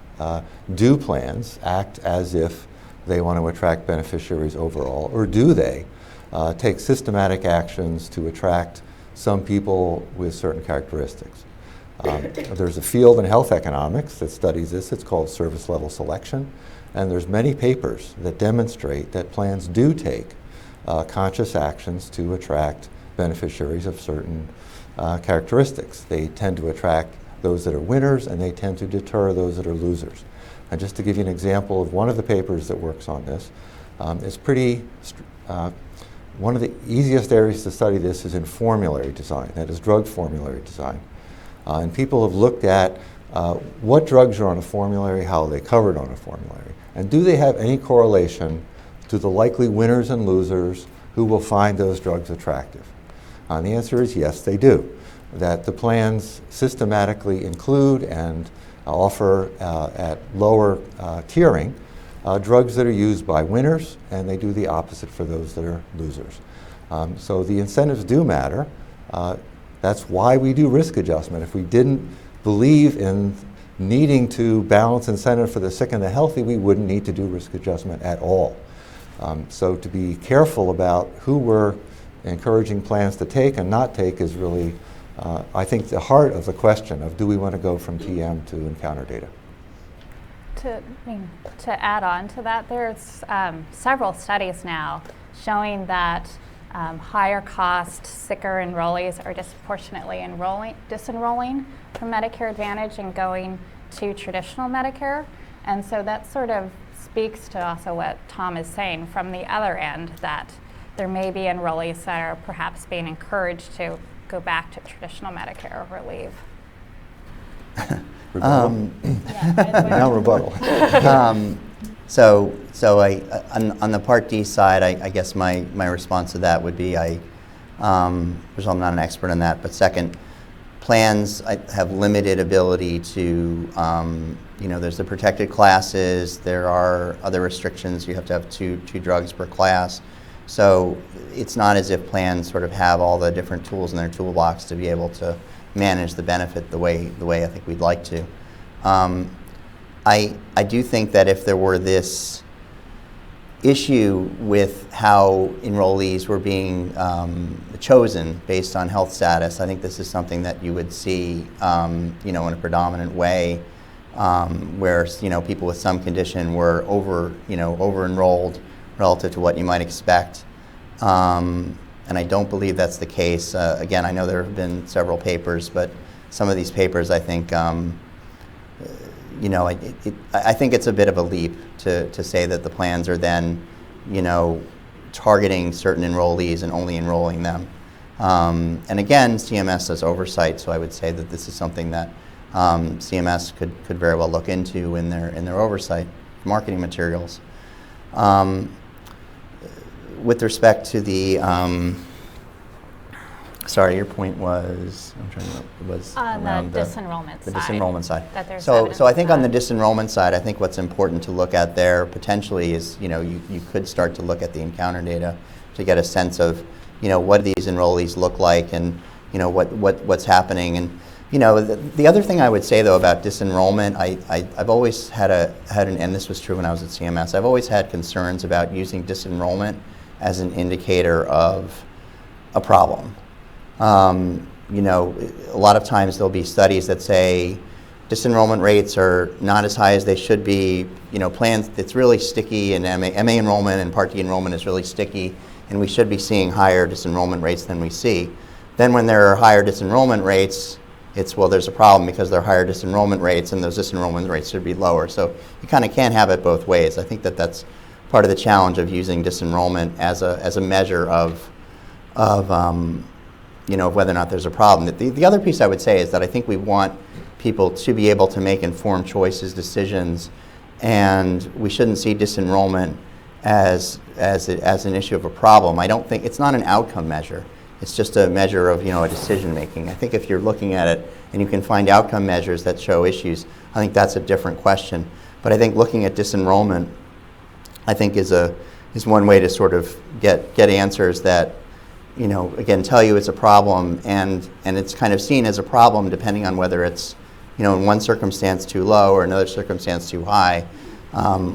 Do plans act as if they want to attract beneficiaries overall, or do they take systematic actions to attract some people with certain characteristics? There's a field in health economics that studies this. It's called service level selection, and there's many papers that demonstrate that plans do take conscious actions to attract beneficiaries of certain characteristics. They tend to attract those that are winners, and they tend to deter those that are losers. And just to give you an example of one of the papers that works on this, one of the easiest areas to study this is in formulary design, that is drug formulary design. And people have looked at what drugs are on a formulary, how are they covered on a formulary, and do they have any correlation to the likely winners and losers who will find those drugs attractive? And the answer is yes, they do. That the plans systematically include and offer at lower tiering drugs that are used by winners, and they do the opposite for those that are losers. So the incentives do matter. That's why we do risk adjustment. If we didn't believe in needing to balance incentive for the sick and the healthy, we wouldn't need to do risk adjustment at all. So to be careful about who we're encouraging plans to take and not take is really, I think, the heart of the question of do we want to go from TM to encounter data. To add on to that, there's several studies now showing that higher cost, sicker enrollees are disproportionately disenrolling from Medicare Advantage and going to traditional Medicare. And so that sort of speaks to also what Tom is saying from the other end, that there may be enrollees that are perhaps being encouraged to go back to traditional Medicare or leave. Now rebuttal. So on the Part D side, I guess my response to that would be, first of all, I'm not an expert on that, but second, plans have limited ability to, there's the protected classes, there are other restrictions, you have to have two drugs per class. So it's not as if plans sort of have all the different tools in their toolbox to be able to manage the benefit the way I think we'd like to. I do think that if there were this issue with how enrollees were being chosen based on health status, I think this is something that you would see, in a predominant way where people with some condition were over enrolled relative to what you might expect. And I don't believe that's the case. Again, I know there have been several papers, but some of these papers, I think, I think it's a bit of a leap to say that the plans are then, targeting certain enrollees and only enrolling them. And again, CMS does oversight, so I would say that this is something that CMS could very well look into in their oversight marketing materials. With respect to the, sorry, your point was, I'm trying to remember, was around the disenrollment the side. disenrollment side. That there's So evidence I of think on the that. disenrollment side, I think what's important to look at there potentially is, you could start to look at the encounter data to get a sense of, what do these enrollees look like, and what's happening. And the other thing I would say though about disenrollment, I've always had and this was true when I was at CMS, I've always had concerns about using disenrollment as an indicator of a problem. A lot of times there'll be studies that say disenrollment rates are not as high as they should be. Plans, it's really sticky, and MA enrollment and Part D enrollment is really sticky, and we should be seeing higher disenrollment rates than we see. Then when there are higher disenrollment rates, there's a problem because there are higher disenrollment rates, and those disenrollment rates should be lower. So you kind of can't have it both ways. I think that's part of the challenge of using disenrollment as a measure of whether or not there's a problem. The other piece I would say is that I think we want people to be able to make informed choices, decisions, and we shouldn't see disenrollment as an issue of a problem. I don't think it's not an outcome measure. It's just a measure of a decision making. I think if you're looking at it and you can find outcome measures that show issues, I think that's a different question. But I think looking at disenrollment, I think is one way to sort of get answers that again tell you it's a problem, and it's kind of seen as a problem depending on whether it's in one circumstance too low or another circumstance too high,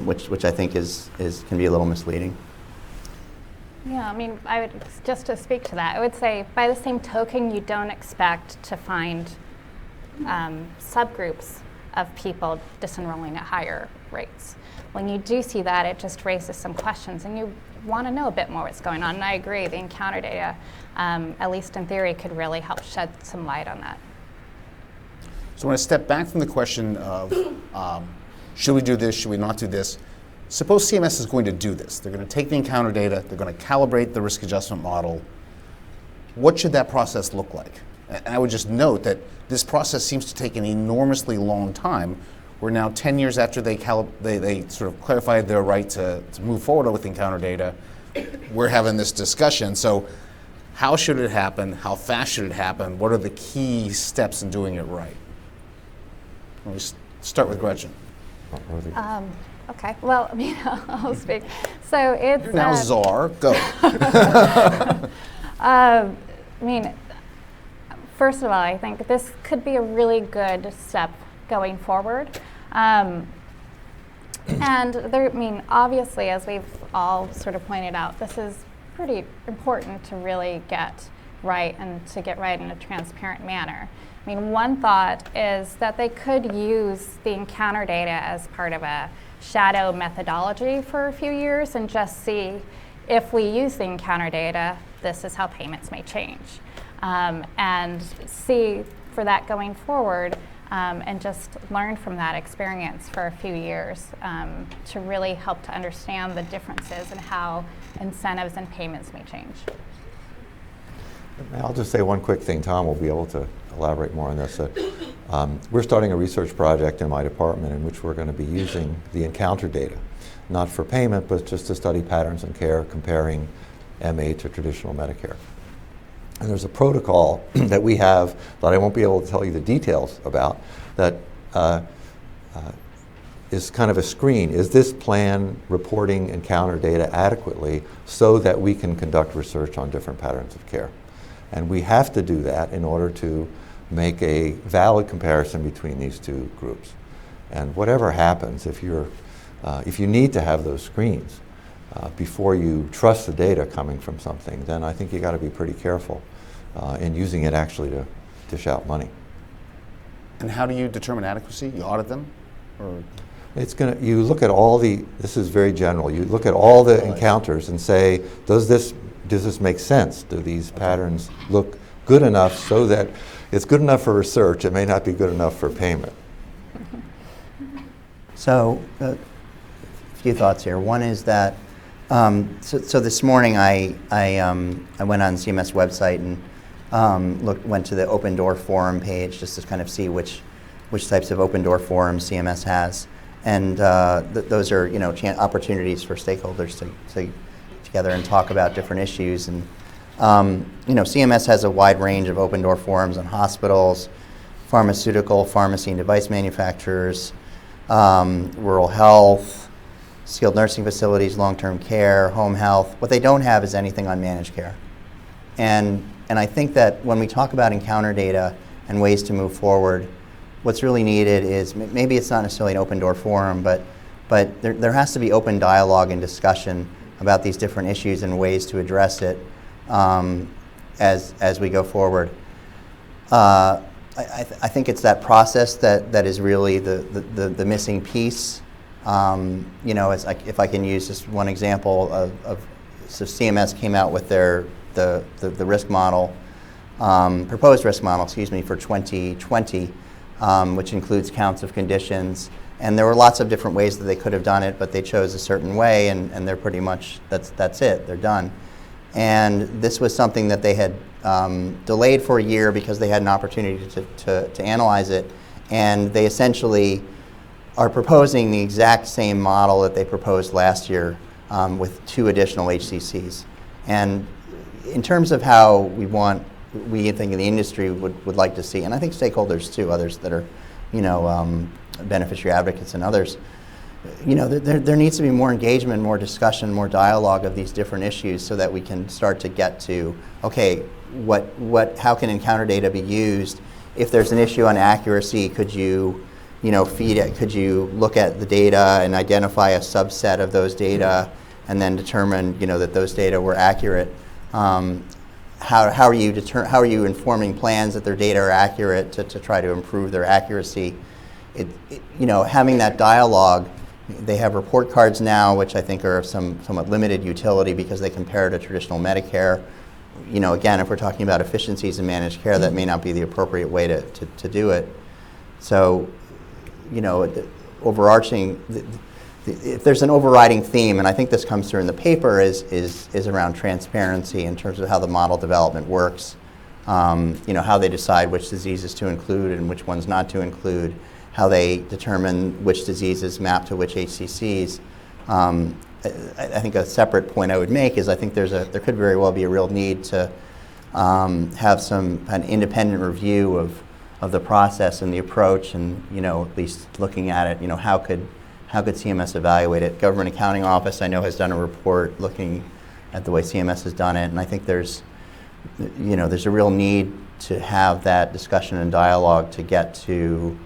which I think can be a little misleading. Yeah, I mean, I would just to speak to that, I would say by the same token, you don't expect to find subgroups of people disenrolling at higher rates. When you do see that, it just raises some questions, and you want to know a bit more what's going on. And I agree, the encounter data, at least in theory, could really help shed some light on that. So when I step back from the question of should we do this, should we not do this, suppose CMS is going to do this. They're going to take the encounter data, they're going to calibrate the risk adjustment model. What should that process look like? And I would just note that this process seems to take an enormously long time. We're now 10 years after they sort of clarified their right to move forward with encounter data. We're having this discussion. So how should it happen? How fast should it happen? What are the key steps in doing it right? Let me start with Gretchen. Okay, well, I mean, I'll speak. So it's You're now czar, go. I mean, first of all, I think this could be a really good step going forward. And there, I mean, obviously, as we've all sort of pointed out, this is pretty important to really get right, and to get right in a transparent manner. I mean, one thought is that they could use the encounter data as part of a shadow methodology for a few years and just see if we use the encounter data, this is how payments may change. And see for that going forward, and just learn from that experience for a few years to really help to understand the differences in how incentives and payments may change. I'll just say one quick thing. Tom will be able to elaborate more on this. We're starting a research project in my department in which we're going to be using the encounter data, not for payment, but just to study patterns in care comparing MA to traditional Medicare. And there's a protocol that we have that I won't be able to tell you the details about that is kind of a screen. Is this plan reporting encounter data adequately so that we can conduct research on different patterns of care? And we have to do that in order to make a valid comparison between these two groups. And whatever happens, if you need to have those screens before you trust the data coming from something, then I think you got to be pretty careful in using it actually to dish out money. And how do you determine adequacy? You audit them? or It's going to, you look at all the, this is very general, you look at all the encounters and say, does this make sense? Do these patterns look good enough so that it's good enough for research, it may not be good enough for payment? So, a few thoughts here. One is that, so this morning I went on CMS website and went to the Open Door Forum page just to kind of see which types of open door forums CMS has. And those are, opportunities for stakeholders to get together and talk about different issues. And CMS has a wide range of open door forums on hospitals, pharmaceutical, pharmacy and device manufacturers, rural health, skilled nursing facilities, long-term care, home health. What they don't have is anything on managed care. And I think that when we talk about encounter data and ways to move forward, what's really needed is, maybe it's not necessarily an open door forum, but there has to be open dialogue and discussion about these different issues and ways to address it as we go forward. I think it's that process that is really the missing piece. As if I can use just one example so CMS came out with the risk model, proposed risk model, for 2020. Which includes counts of conditions. And there were lots of different ways that they could have done it, but they chose a certain way, and they're pretty much, that's it, they're done. And this was something that they had delayed for a year because they had an opportunity to analyze it. And they essentially are proposing the exact same model that they proposed last year with 2 additional HCCs. And in terms of how we think in the industry would like to see, and I think stakeholders too, others that are, beneficiary advocates and others, there needs to be more engagement, more discussion, more dialogue of these different issues so that we can start to get to, okay, how can encounter data be used? If there's an issue on accuracy, could you, feed it? Could you look at the data and identify a subset of those data and then determine, that those data were accurate? How are you informing plans that their data are accurate to try to improve their accuracy? Having that dialogue. They have report cards now, which I think are of somewhat limited utility because they compare to traditional Medicare. Again, if we're talking about efficiencies in managed care, that may not be the appropriate way to do it. So, if there's an overriding theme, and I think this comes through in the paper, is around transparency in terms of how the model development works. How they decide which diseases to include and which ones not to include, how they determine which diseases map to which HCCs. I think a separate point I would make is I think there could very well be a real need to have some kind of independent review of the process and the approach, and at least looking at it, how could CMS evaluate it? Government Accounting Office, I know, has done a report looking at the way CMS has done it, and I think there's a real need to have that discussion and dialogue to get to,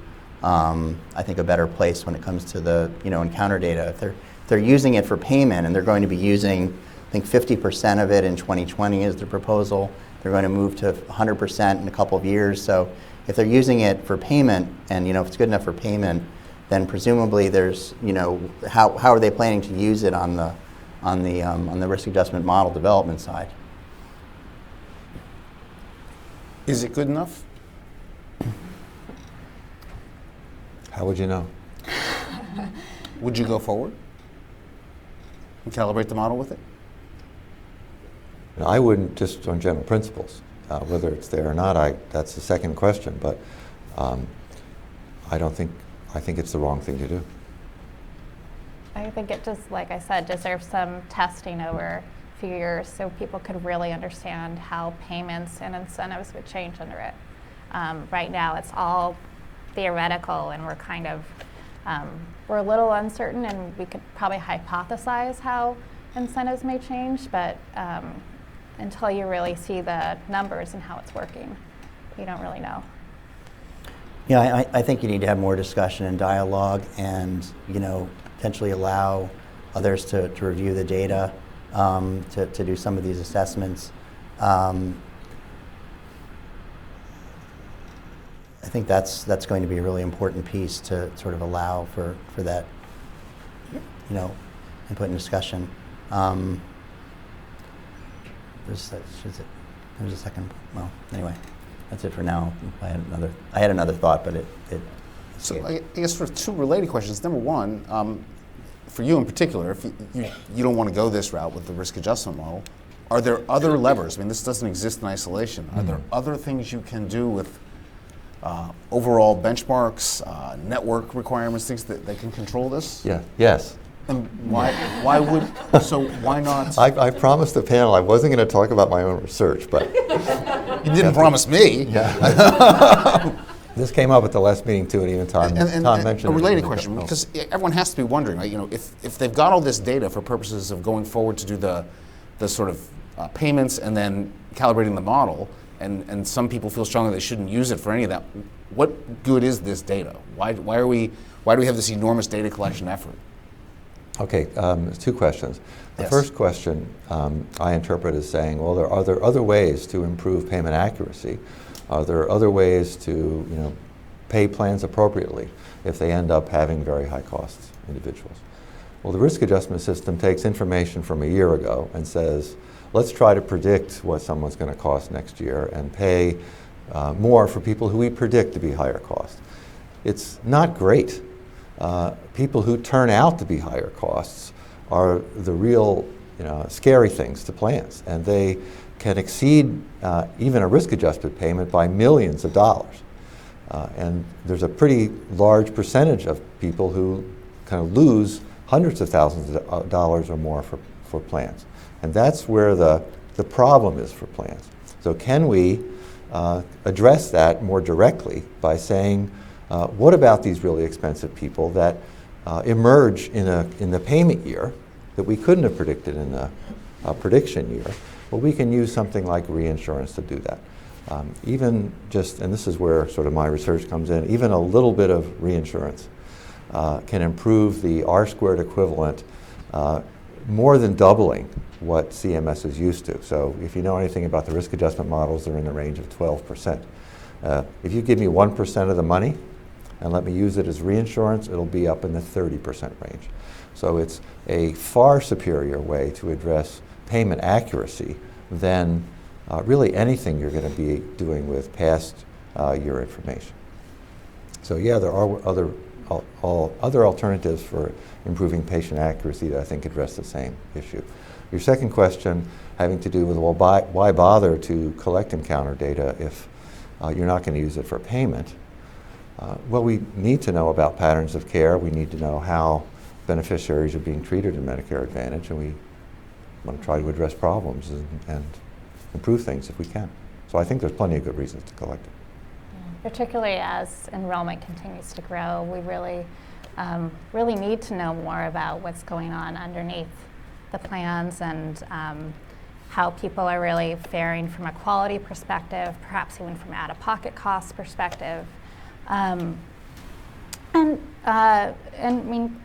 I think, a better place when it comes to the encounter data. If they're using it for payment, and they're going to be using, I think, 50% of it in 2020 is the proposal. They're going to move to 100% in a couple of years. So if they're using it for payment, and if it's good enough for payment, then presumably there's, how are they planning to use it on the risk adjustment model development side? is it good enough? How would you know? Would you go forward and calibrate the model with it? I wouldn't, just on general principles. Whether it's there or not, that's the second question, but I think it's the wrong thing to do. I think it just, like I said, deserves some testing over a few years so people could really understand how payments and incentives would change under it. Right now, it's all theoretical, and we're a little uncertain, and we could probably hypothesize how incentives may change, but until you really see the numbers and how it's working, you don't really know. Yeah, I think you need to have more discussion and dialogue, and potentially allow others to review the data, to do some of these assessments. I think that's going to be a really important piece to sort of allow for that, input and discussion. There's a second. Well, anyway, that's it for now. I had another thought, but it So I guess for two related questions. Number one, for you in particular, if you don't want to go this route with the risk adjustment model, are there other levers? I mean, this doesn't exist in isolation. Are there other things you can do with overall benchmarks, network requirements, things that can control this? Yeah. Yes. And why not? I promised the panel I wasn't going to talk about my own research, but You didn't promise me. yeah. This came up at the last meeting too, and even Tom mentioned a related it. question, because everyone has to be wondering, right? If they've got all this data for purposes of going forward to do the sort of payments and then calibrating the model, and some people feel strongly they shouldn't use it for any of that, what good is this data? Why do we have this enormous data collection effort? Okay, two questions. The Yes. first question I interpret as saying, well, are there other ways to improve payment accuracy? Are there other ways to pay plans appropriately if they end up having very high costs individuals? Well, the risk adjustment system takes information from a year ago and says, let's try to predict what someone's going to cost next year and pay more for people who we predict to be higher cost. It's not great. People who turn out to be higher costs are the real scary things to plans, and they can exceed even a risk adjusted payment by millions of dollars. And there's a pretty large percentage of people who kind of lose hundreds of thousands of dollars or more for plans. And that's where the problem is for plans. So can we address that more directly by saying, what about these really expensive people that emerge in the payment year that we couldn't have predicted in the prediction year? Well, we can use something like reinsurance to do that. Even just, and this is where sort of my research comes in, even a little bit of reinsurance can improve the R-squared equivalent more than doubling what CMS is used to. So if you know anything about the risk adjustment models, they're in the range of 12%. If you give me 1% of the money and let me use it as reinsurance, it'll be up in the 30% range. So it's a far superior way to address payment accuracy than really anything you're going to be doing with past year information. So yeah, there are other alternatives for improving patient accuracy that I think address the same issue. Your second question having to do with, well, why bother to collect encounter data if you're not going to use it for payment? Well, we need to know about patterns of care. We need to know how beneficiaries are being treated in Medicare Advantage, and we want to try to address problems and improve things if we can. So I think there's plenty of good reasons to collect it. Particularly as enrollment continues to grow, we really need to know more about what's going on underneath the plans and how people are really faring from a quality perspective, perhaps even from out-of-pocket cost perspective. I mean,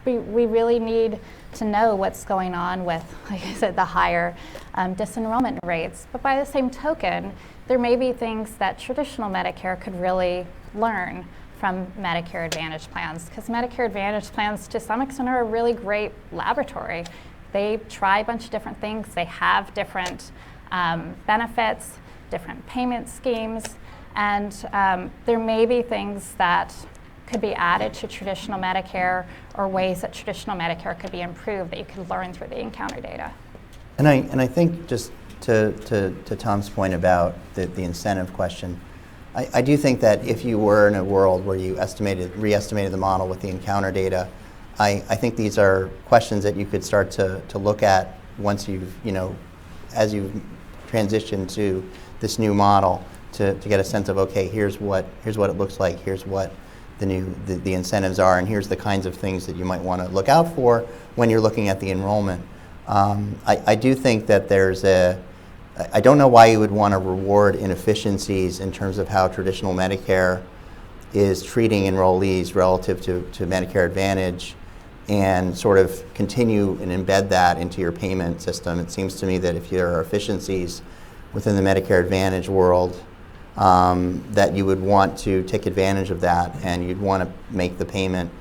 we really need to know what's going on with, like I said, the higher disenrollment rates. But by the same token, there may be things that traditional Medicare could really learn from Medicare Advantage plans, because Medicare Advantage plans to some extent are a really great laboratory. They try a bunch of different things. They have different benefits, different payment schemes, and there may be things that could be added to traditional Medicare or ways that traditional Medicare could be improved that you could learn through the encounter data. And I think just to Tom's point about the incentive question, I do think that if you were in a world where you re-estimated the model with the encounter data, I think these are questions that you could start to look at once you've, as you've transitioned to this new model to get a sense of, okay, here's what it looks like, here's what the incentives are, and here's the kinds of things that you might want to look out for when you're looking at the enrollment. I do think that I don't know why you would want to reward inefficiencies in terms of how traditional Medicare is treating enrollees relative to Medicare Advantage and sort of continue and embed that into your payment system. It seems to me that if there are efficiencies within the Medicare Advantage world that you would want to take advantage of that, and you'd want to make the payment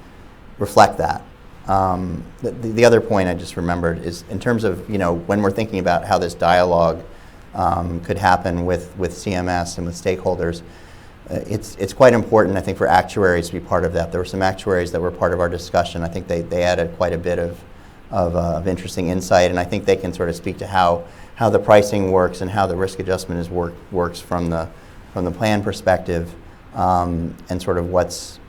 reflect that. The other point I just remembered is in terms of, when we're thinking about how this dialogue could happen with CMS and with stakeholders, it's quite important, I think, for actuaries to be part of that. There were some actuaries that were part of our discussion. I think they added quite a bit of interesting insight, and I think they can sort of speak to how the pricing works and how the risk adjustment works from the plan perspective, and sort of what's,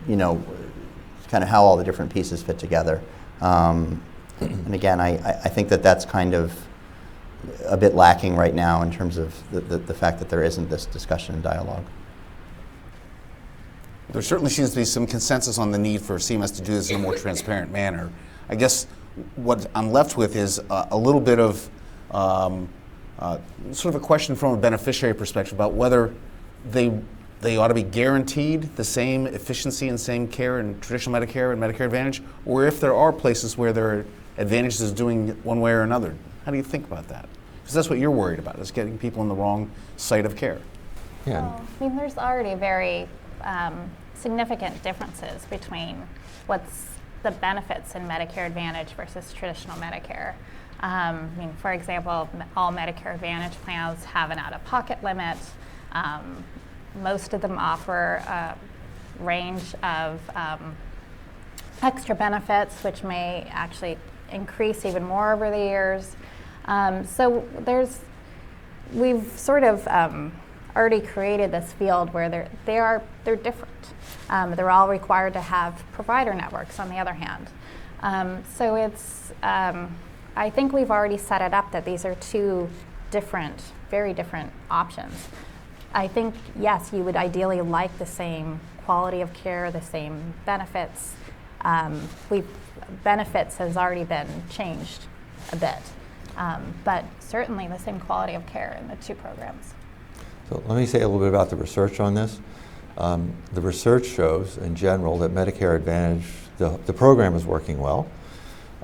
kind of how all the different pieces fit together. And again, I think that's kind of a bit lacking right now in terms of the fact that there isn't this discussion and dialogue. There certainly seems to be some consensus on the need for CMS to do this in a more transparent manner. I guess what I'm left with is a little bit of sort of a question from a beneficiary perspective about whether they ought to be guaranteed the same efficiency and same care in traditional Medicare and Medicare Advantage, or if there are places where there are advantages doing it one way or another. How do you think about that? Because that's what you're worried about, is getting people in the wrong site of care. Yeah. Well, I mean, there's already very significant differences between what's the benefits in Medicare Advantage versus traditional Medicare. For example, all Medicare Advantage plans have an out-of-pocket limit. Most of them offer a range of extra benefits, which may actually increase even more over the years. So we've sort of already created this field where they're different. They're all required to have provider networks, on the other hand. So it's, I think we've already set it up that these are two different, very different options. I think, yes, you would ideally like the same quality of care, the same benefits. Benefits has already been changed a bit, but certainly the same quality of care in the two programs. So let me say a little bit about the research on this. The research shows, in general, that Medicare Advantage, the program is working well.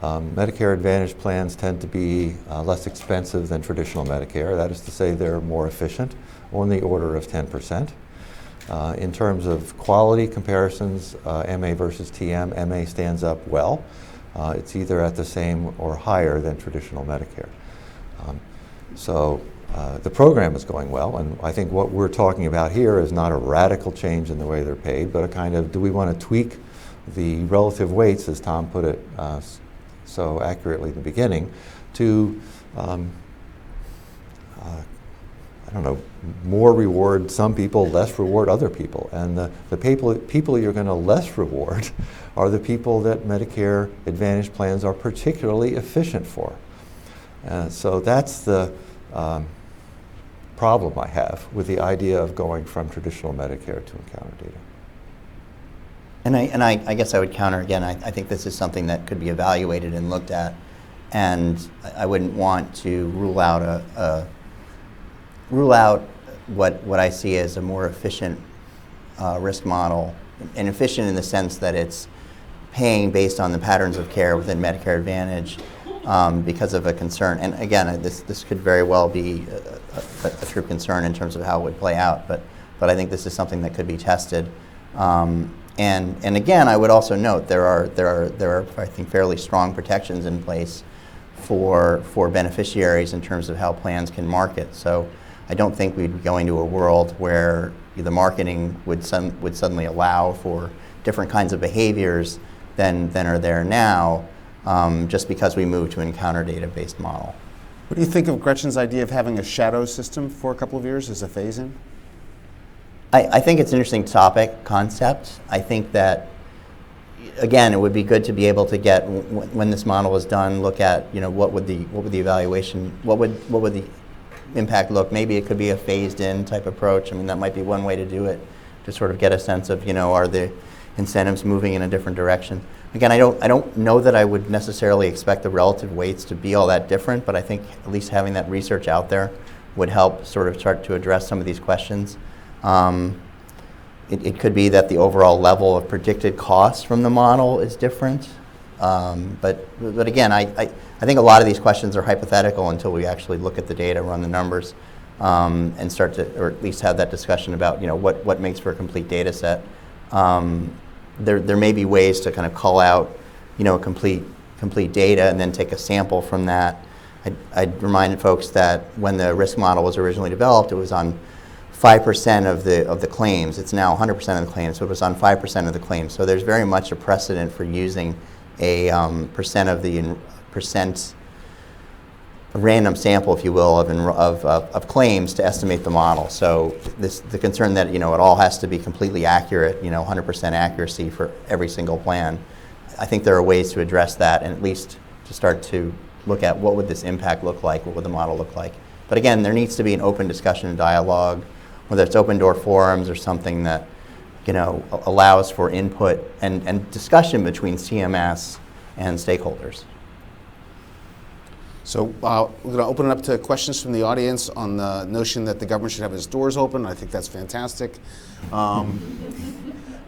Medicare Advantage plans tend to be less expensive than traditional Medicare. That is to say, they're more efficient, on the order of 10%. In terms of quality comparisons, MA versus TM, MA stands up well. It's either at the same or higher than traditional Medicare. So the program is going well, and I think what we're talking about here is not a radical change in the way they're paid, but a kind of, do we want to tweak the relative weights, as Tom put it so accurately in the beginning, to I don't know, more reward some people, less reward other people. And the people you're going to less reward are the people that Medicare Advantage plans are particularly efficient for. So that's the problem I have with the idea of going from traditional Medicare to encounter data. And I guess I would counter again, I think this is something that could be evaluated and looked at, and I wouldn't want to rule out what I see as a more efficient risk model, and efficient in the sense that it's paying based on the patterns of care within Medicare Advantage because of a concern. And again, this could very well be a true concern in terms of how it would play out, but I think this is something that could be tested. And again, I would also note there are I think fairly strong protections in place for beneficiaries in terms of how plans can market. So I don't think we'd be going to a world where the marketing would suddenly allow for different kinds of behaviors than are there now, just because we move to an encounter data-based model. What do you think of Gretchen's idea of having a shadow system for a couple of years as a phase-in? I think it's an interesting concept. I think that, again, it would be good to be able to get, when this model is done, look at, what would the evaluation, what would the impact look. Maybe it could be a phased-in type approach. I mean, that might be one way to do it, to sort of get a sense of, are the incentives moving in a different direction. Again, I don't know that I would necessarily expect the relative weights to be all that different, but I think at least having that research out there would help sort of start to address some of these questions. It could be that the overall level of predicted costs from the model is different. But again, I think a lot of these questions are hypothetical until we actually look at the data, run the numbers. and start to, or at least have that discussion about, what makes for a complete data set. There may be ways to kind of call out, complete data and then take a sample from that. I'd remind folks that when the risk model was originally developed, it was on 5% of the claims. It's now 100% of the claims, so it was on 5% of the claims. So there's very much a precedent for using a percent random sample, if you will, of claims to estimate the model. So the concern that it all has to be completely accurate, 100% accuracy for every single plan. I think there are ways to address that, and at least to start to look at what would this impact look like, what would the model look like. But again, there needs to be an open discussion and dialogue, whether it's open door forums or something that allows for input and discussion between CMS and stakeholders. So we're going to open it up to questions from the audience on the notion that the government should have its doors open. I think that's fantastic.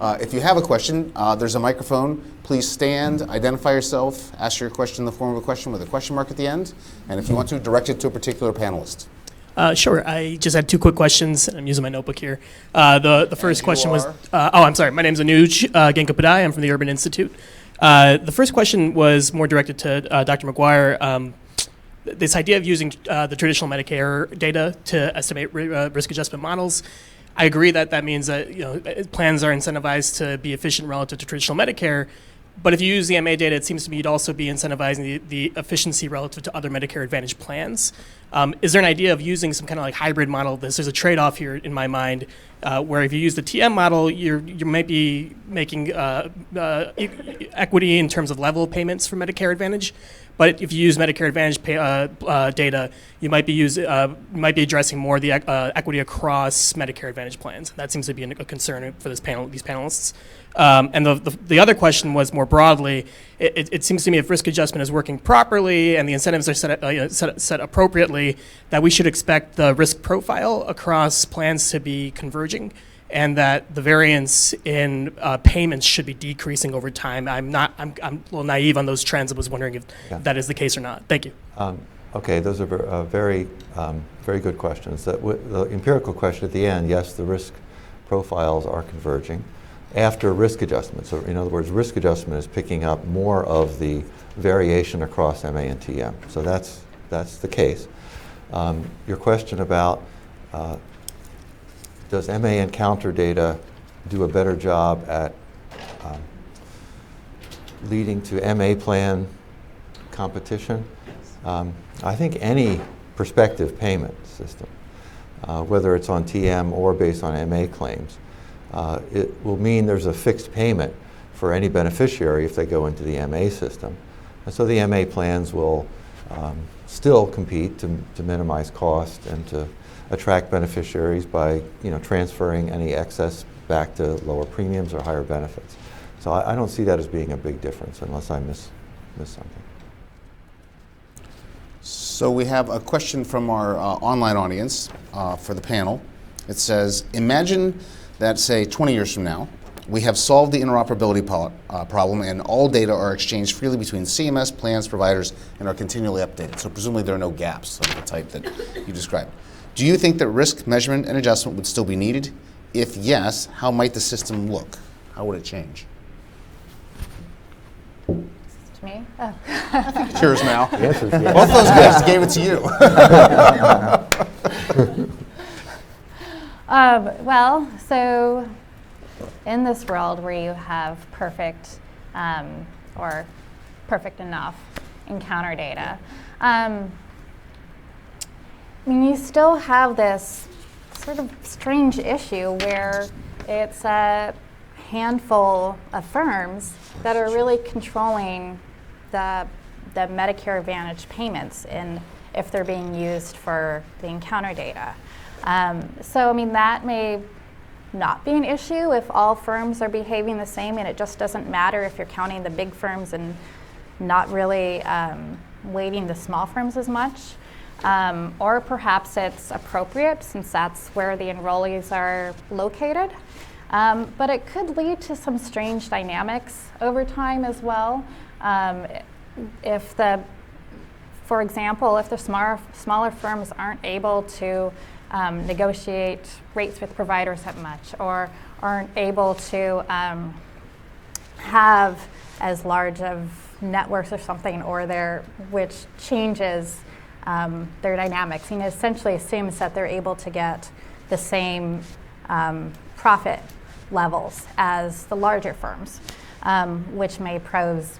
If you have a question, there's a microphone. Please stand, identify yourself, ask your question in the form of a question with a question mark at the end. And if you want to, direct it to a particular panelist. Sure. I just had two quick questions. I'm using my notebook here. The first question was, I'm sorry. My name's Anuj Gankapadai. I'm from the Urban Institute. The first question was more directed to Dr. McGuire. This idea of using the traditional Medicare data to estimate risk adjustment models, I agree that means that plans are incentivized to be efficient relative to traditional Medicare. But if you use the MA data, it seems to me you'd also be incentivizing the efficiency relative to other Medicare Advantage plans. Is there an idea of using some kind of like hybrid model of this? There's a trade-off here in my mind, where if you use the TM model, you might be making equity in terms of level of payments for Medicare Advantage. But if you use Medicare Advantage data, you might be addressing more of the equity across Medicare Advantage plans. That seems to be a concern for these panelists. And the other question was more broadly. It seems to me if risk adjustment is working properly and the incentives are set appropriately, that we should expect the risk profile across plans to be converging, and that the variance in payments should be decreasing over time. I'm a little naive on those trends. I was wondering if that is the case or not. Thank you. Okay, those are very good questions. The empirical question at the end, yes, the risk profiles are converging after risk adjustment. So in other words, risk adjustment is picking up more of the variation across MA and TM. So that's the case. Your question about does MA encounter data do a better job at leading to MA plan competition? I think any prospective payment system, whether it's on TM or based on MA claims, it will mean there's a fixed payment for any beneficiary if they go into the MA system. And so the MA plans will still compete to minimize cost and to attract beneficiaries by transferring any excess back to lower premiums or higher benefits. So I don't see that as being a big difference unless I miss something. So we have a question from our online audience for the panel. It says, imagine that, say, 20 years from now, we have solved the interoperability problem and all data are exchanged freely between CMS, plans, providers, and are continually updated. So presumably there are no gaps of the type that you described. Do you think that risk measurement and adjustment would still be needed? If yes, how might the system look? How would it change? To me? Oh. It's yours now. The answer is yes. Both those guys gave it to you. Well, so in this world where you have perfect or perfect enough encounter data, you still have this sort of strange issue where it's a handful of firms that are really controlling the Medicare Advantage payments if they're being used for the encounter data. So that may not be an issue if all firms are behaving the same and it just doesn't matter if you're counting the big firms and not really weighting the small firms as much. Or perhaps it's appropriate since that's where the enrollees are located. But it could lead to some strange dynamics over time as well. For example, if the smaller firms aren't able to negotiate rates with providers that much, or aren't able to have as large of networks or something, or which changes their dynamics. Essentially assumes that they're able to get the same profit levels as the larger firms, which may pose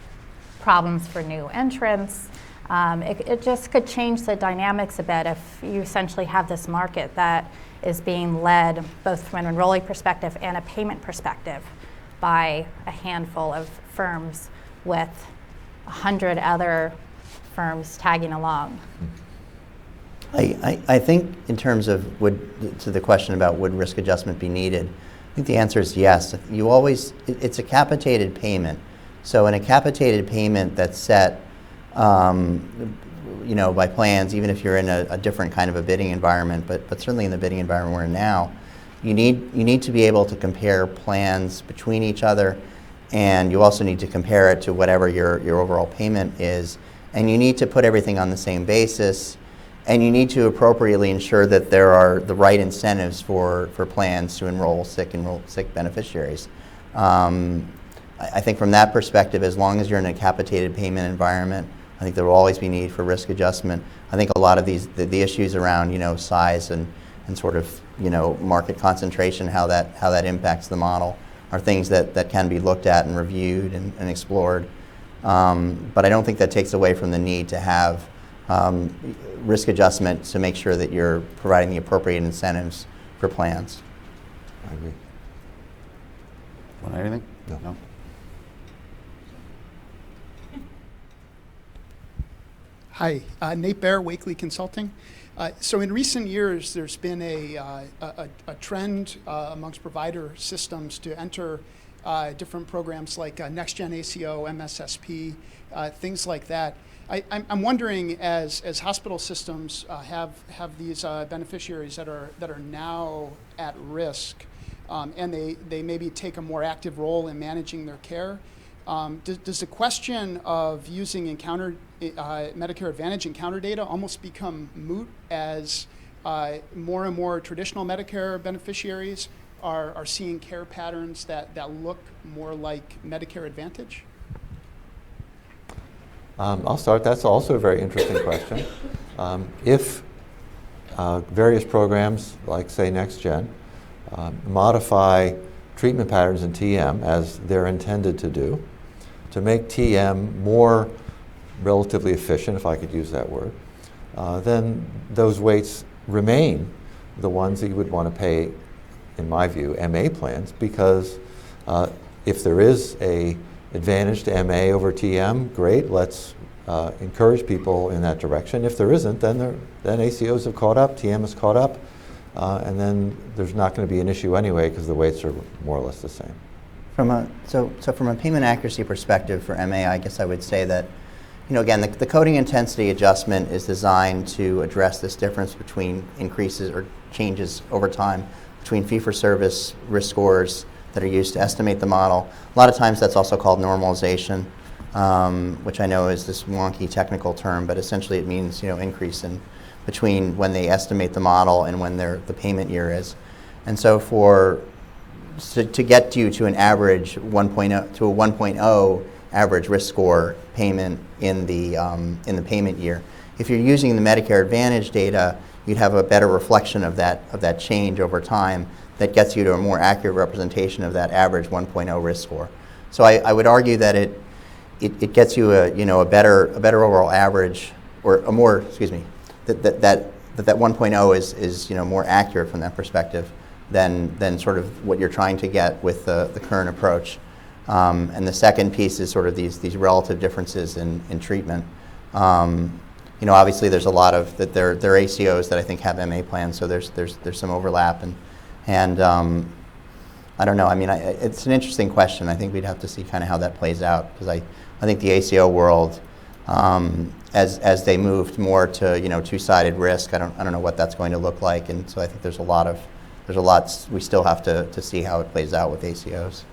problems for new entrants. It just could change the dynamics a bit if you essentially have this market that is being led both from an enrollee perspective and a payment perspective by a handful of firms with 100 other firms tagging along. I think in terms of to the question about would risk adjustment be needed, I think the answer is yes. It's a capitated payment. So in a capitated payment that's set by plans, even if you're in a different kind of a bidding environment, but certainly in the bidding environment we're in now, you need to be able to compare plans between each other, and you also need to compare it to whatever your overall payment is, and you need to put everything on the same basis, and you need to appropriately ensure that there are the right incentives for plans to enroll sick beneficiaries. I think from that perspective, as long as you're in a capitated payment environment, I think there will always be need for risk adjustment. I think a lot of the issues around size and sort of market concentration, how that impacts the model, are things that can be looked at and reviewed and explored. But I don't think that takes away from the need to have risk adjustment to make sure that you're providing the appropriate incentives for plans. I agree. Want to add anything? No. Hi, Nate Baer, Wakely Consulting. So in recent years, there's been a trend amongst provider systems to enter different programs like Next Gen ACO, MSSP, things like that. I'm wondering, as hospital systems have these beneficiaries that are now at risk, and they maybe take a more active role in managing their care, does the question of using Medicare Advantage encounter data almost become moot as more and more traditional Medicare beneficiaries are seeing care patterns that look more like Medicare Advantage? I'll start. That's also a very interesting question. If various programs, like say NextGen, modify treatment patterns in TM as they're intended to do, to make TM more relatively efficient, if I could use that word, then those weights remain the ones that you would want to pay, in my view, MA plans, because if there is a advantage to MA over TM, great, let's encourage people in that direction. If there isn't, then ACOs have caught up, TM has caught up, and then there's not going to be an issue anyway because the weights are more or less the same. From a payment accuracy perspective for MA, I guess I would say that, again, the coding intensity adjustment is designed to address this difference between increases or changes over time between fee-for-service risk scores that are used to estimate the model. A lot of times that's also called normalization, which I know is this wonky technical term, but essentially it means increase in between when they estimate the model and when the payment year is. And so to get you to an average 1.0 to a 1.0 average risk score payment in the payment year, if you're using the Medicare Advantage data, you'd have a better reflection of that change over time that gets you to a more accurate representation of that average 1.0 risk score. So I would argue that it gets you a better overall average, or a more, excuse me, that 1.0 is more accurate from that perspective than sort of what you're trying to get with the current approach. And the second piece is sort of these relative differences in treatment. Obviously there's a lot of that there are ACOs that I think have MA plans, so there's some overlap, and I don't know. I mean, it's an interesting question. I think we'd have to see kind of how that plays out, because I think the ACO world, as they moved more to two-sided risk, I don't know what that's going to look like, and so I think there's a lot we still have to see how it plays out with ACOs.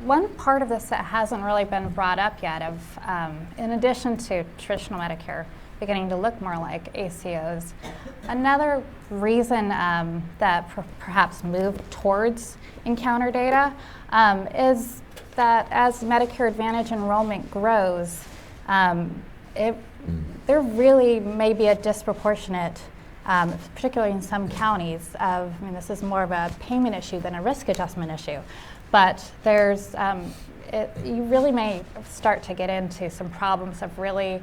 One part of this that hasn't really been brought up yet in addition to traditional Medicare beginning to look more like ACOs. Another reason that perhaps moved towards encounter data is that as Medicare Advantage enrollment grows, there really may be a disproportionate, particularly in some counties, I mean, this is more of a payment issue than a risk adjustment issue, but there's, you really may start to get into some problems of really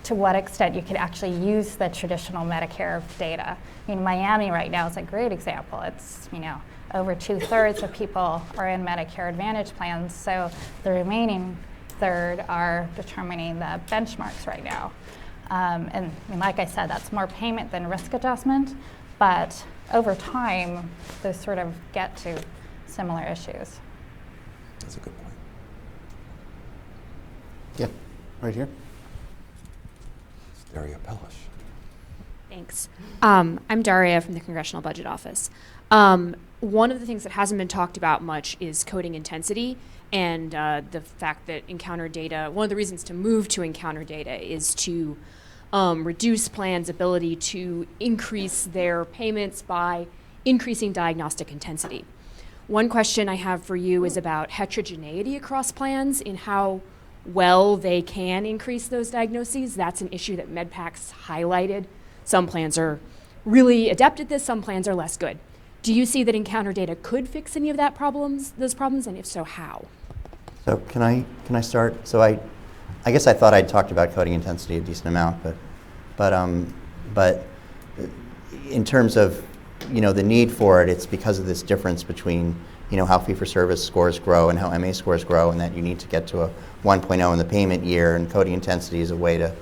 to what extent you could actually use the traditional Medicare data. I mean, Miami right now is a great example. It's, you know, over 2/3 of people are in Medicare Advantage plans, so the remaining third are determining the benchmarks right now. And I mean, like I said, that's more payment than risk adjustment, but over time, those sort of get to similar issues. That's a good point. Yeah, right here. It's Daria Pellish. Thanks. I'm Daria from the Congressional Budget Office. One of the things that hasn't been talked about much is coding intensity, and the fact that encounter data, one of the reasons to move to encounter data is to reduce plans' ability to increase their payments by increasing diagnostic intensity. One question I have for you is about heterogeneity across plans in how well they can increase those diagnoses. That's an issue that MedPAC's highlighted. Some plans are really adept at this, some plans are less good. Do you see that encounter data could fix any of those problems, and if so, how? So can I start? So I guess I thought I'd talked about coding intensity a decent amount, but in terms of, you know, the need for it, it's because of this difference between, you know, how fee-for-service scores grow and how MA scores grow, and that you need to get to a 1.0 in the payment year, and coding intensity is a way to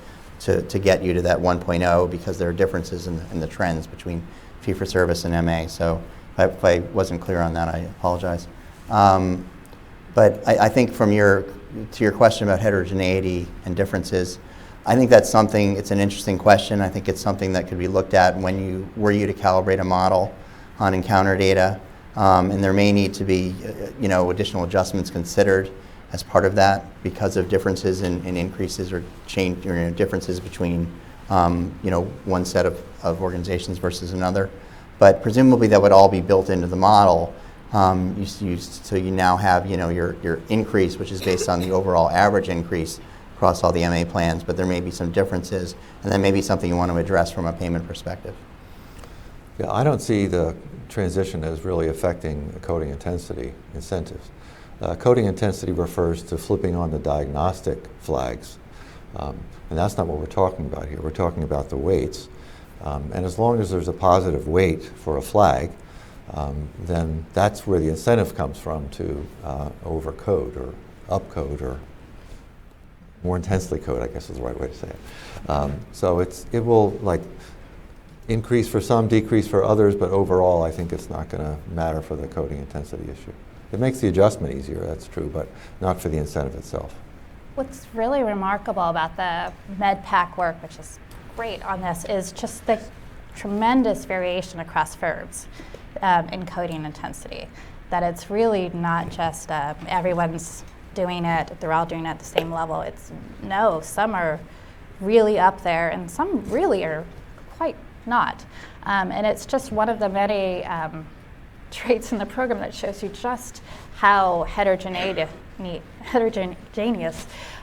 get you to that 1.0 because there are differences in the trends between fee-for-service and MA. So if I wasn't clear on that, I apologize. But I think to your question about heterogeneity and differences, I think that's something, it's an interesting question. I think it's something that could be looked at when were you to calibrate a model on encounter data. And there may need to be, you know, additional adjustments considered as part of that because of differences in increases or change, you know, differences between, you know, one set of organizations versus another. But presumably that would all be built into the model. So you now have, you know, your increase, which is based on the overall average increase across all the MA plans, but there may be some differences, and that may be something you want to address from a payment perspective. Yeah, I don't see the transition as really affecting coding intensity incentives. Coding intensity refers to flipping on the diagnostic flags, and that's not what we're talking about here. We're talking about the weights, and as long as there's a positive weight for a flag, then that's where the incentive comes from to overcode or upcode or more intensely code, I guess is the right way to say it. So it will like increase for some, decrease for others, but overall I think it's not going to matter for the coding intensity issue. It makes the adjustment easier, that's true, but not for the incentive itself. What's really remarkable about the MedPAC work, which is great on this, is just the tremendous variation across FERBs in coding intensity. That it's really not just everyone's doing it, they're all doing it at the same level. No, some are really up there and some really are quite not. And it's just one of the many traits in the program that shows you just how heterogeneous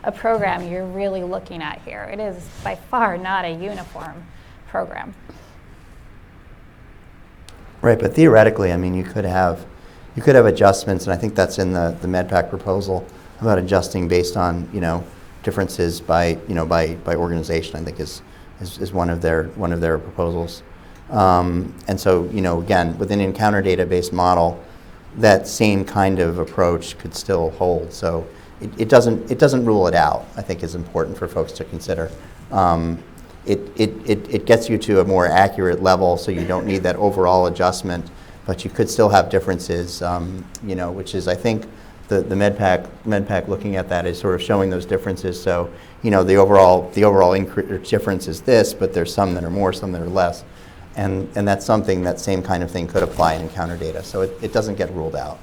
a program you're really looking at here. It is by far not a uniform program. Right, but theoretically, I mean, you could have adjustments, and I think that's in the MedPAC proposal about adjusting based on, you know, differences by organization. I think is one of their proposals. And so, you know, again, with an encounter data-based model, that same kind of approach could still hold. So it doesn't rule it out, I think is important for folks to consider. It gets you to a more accurate level, so you don't need that overall adjustment, but you could still have differences, you know, which is, I think, the MedPAC looking at that is sort of showing those differences. So, you know, the overall difference is this, but there's some that are more, some that are less. And that's something, that same kind of thing could apply in encounter data. So it doesn't get ruled out.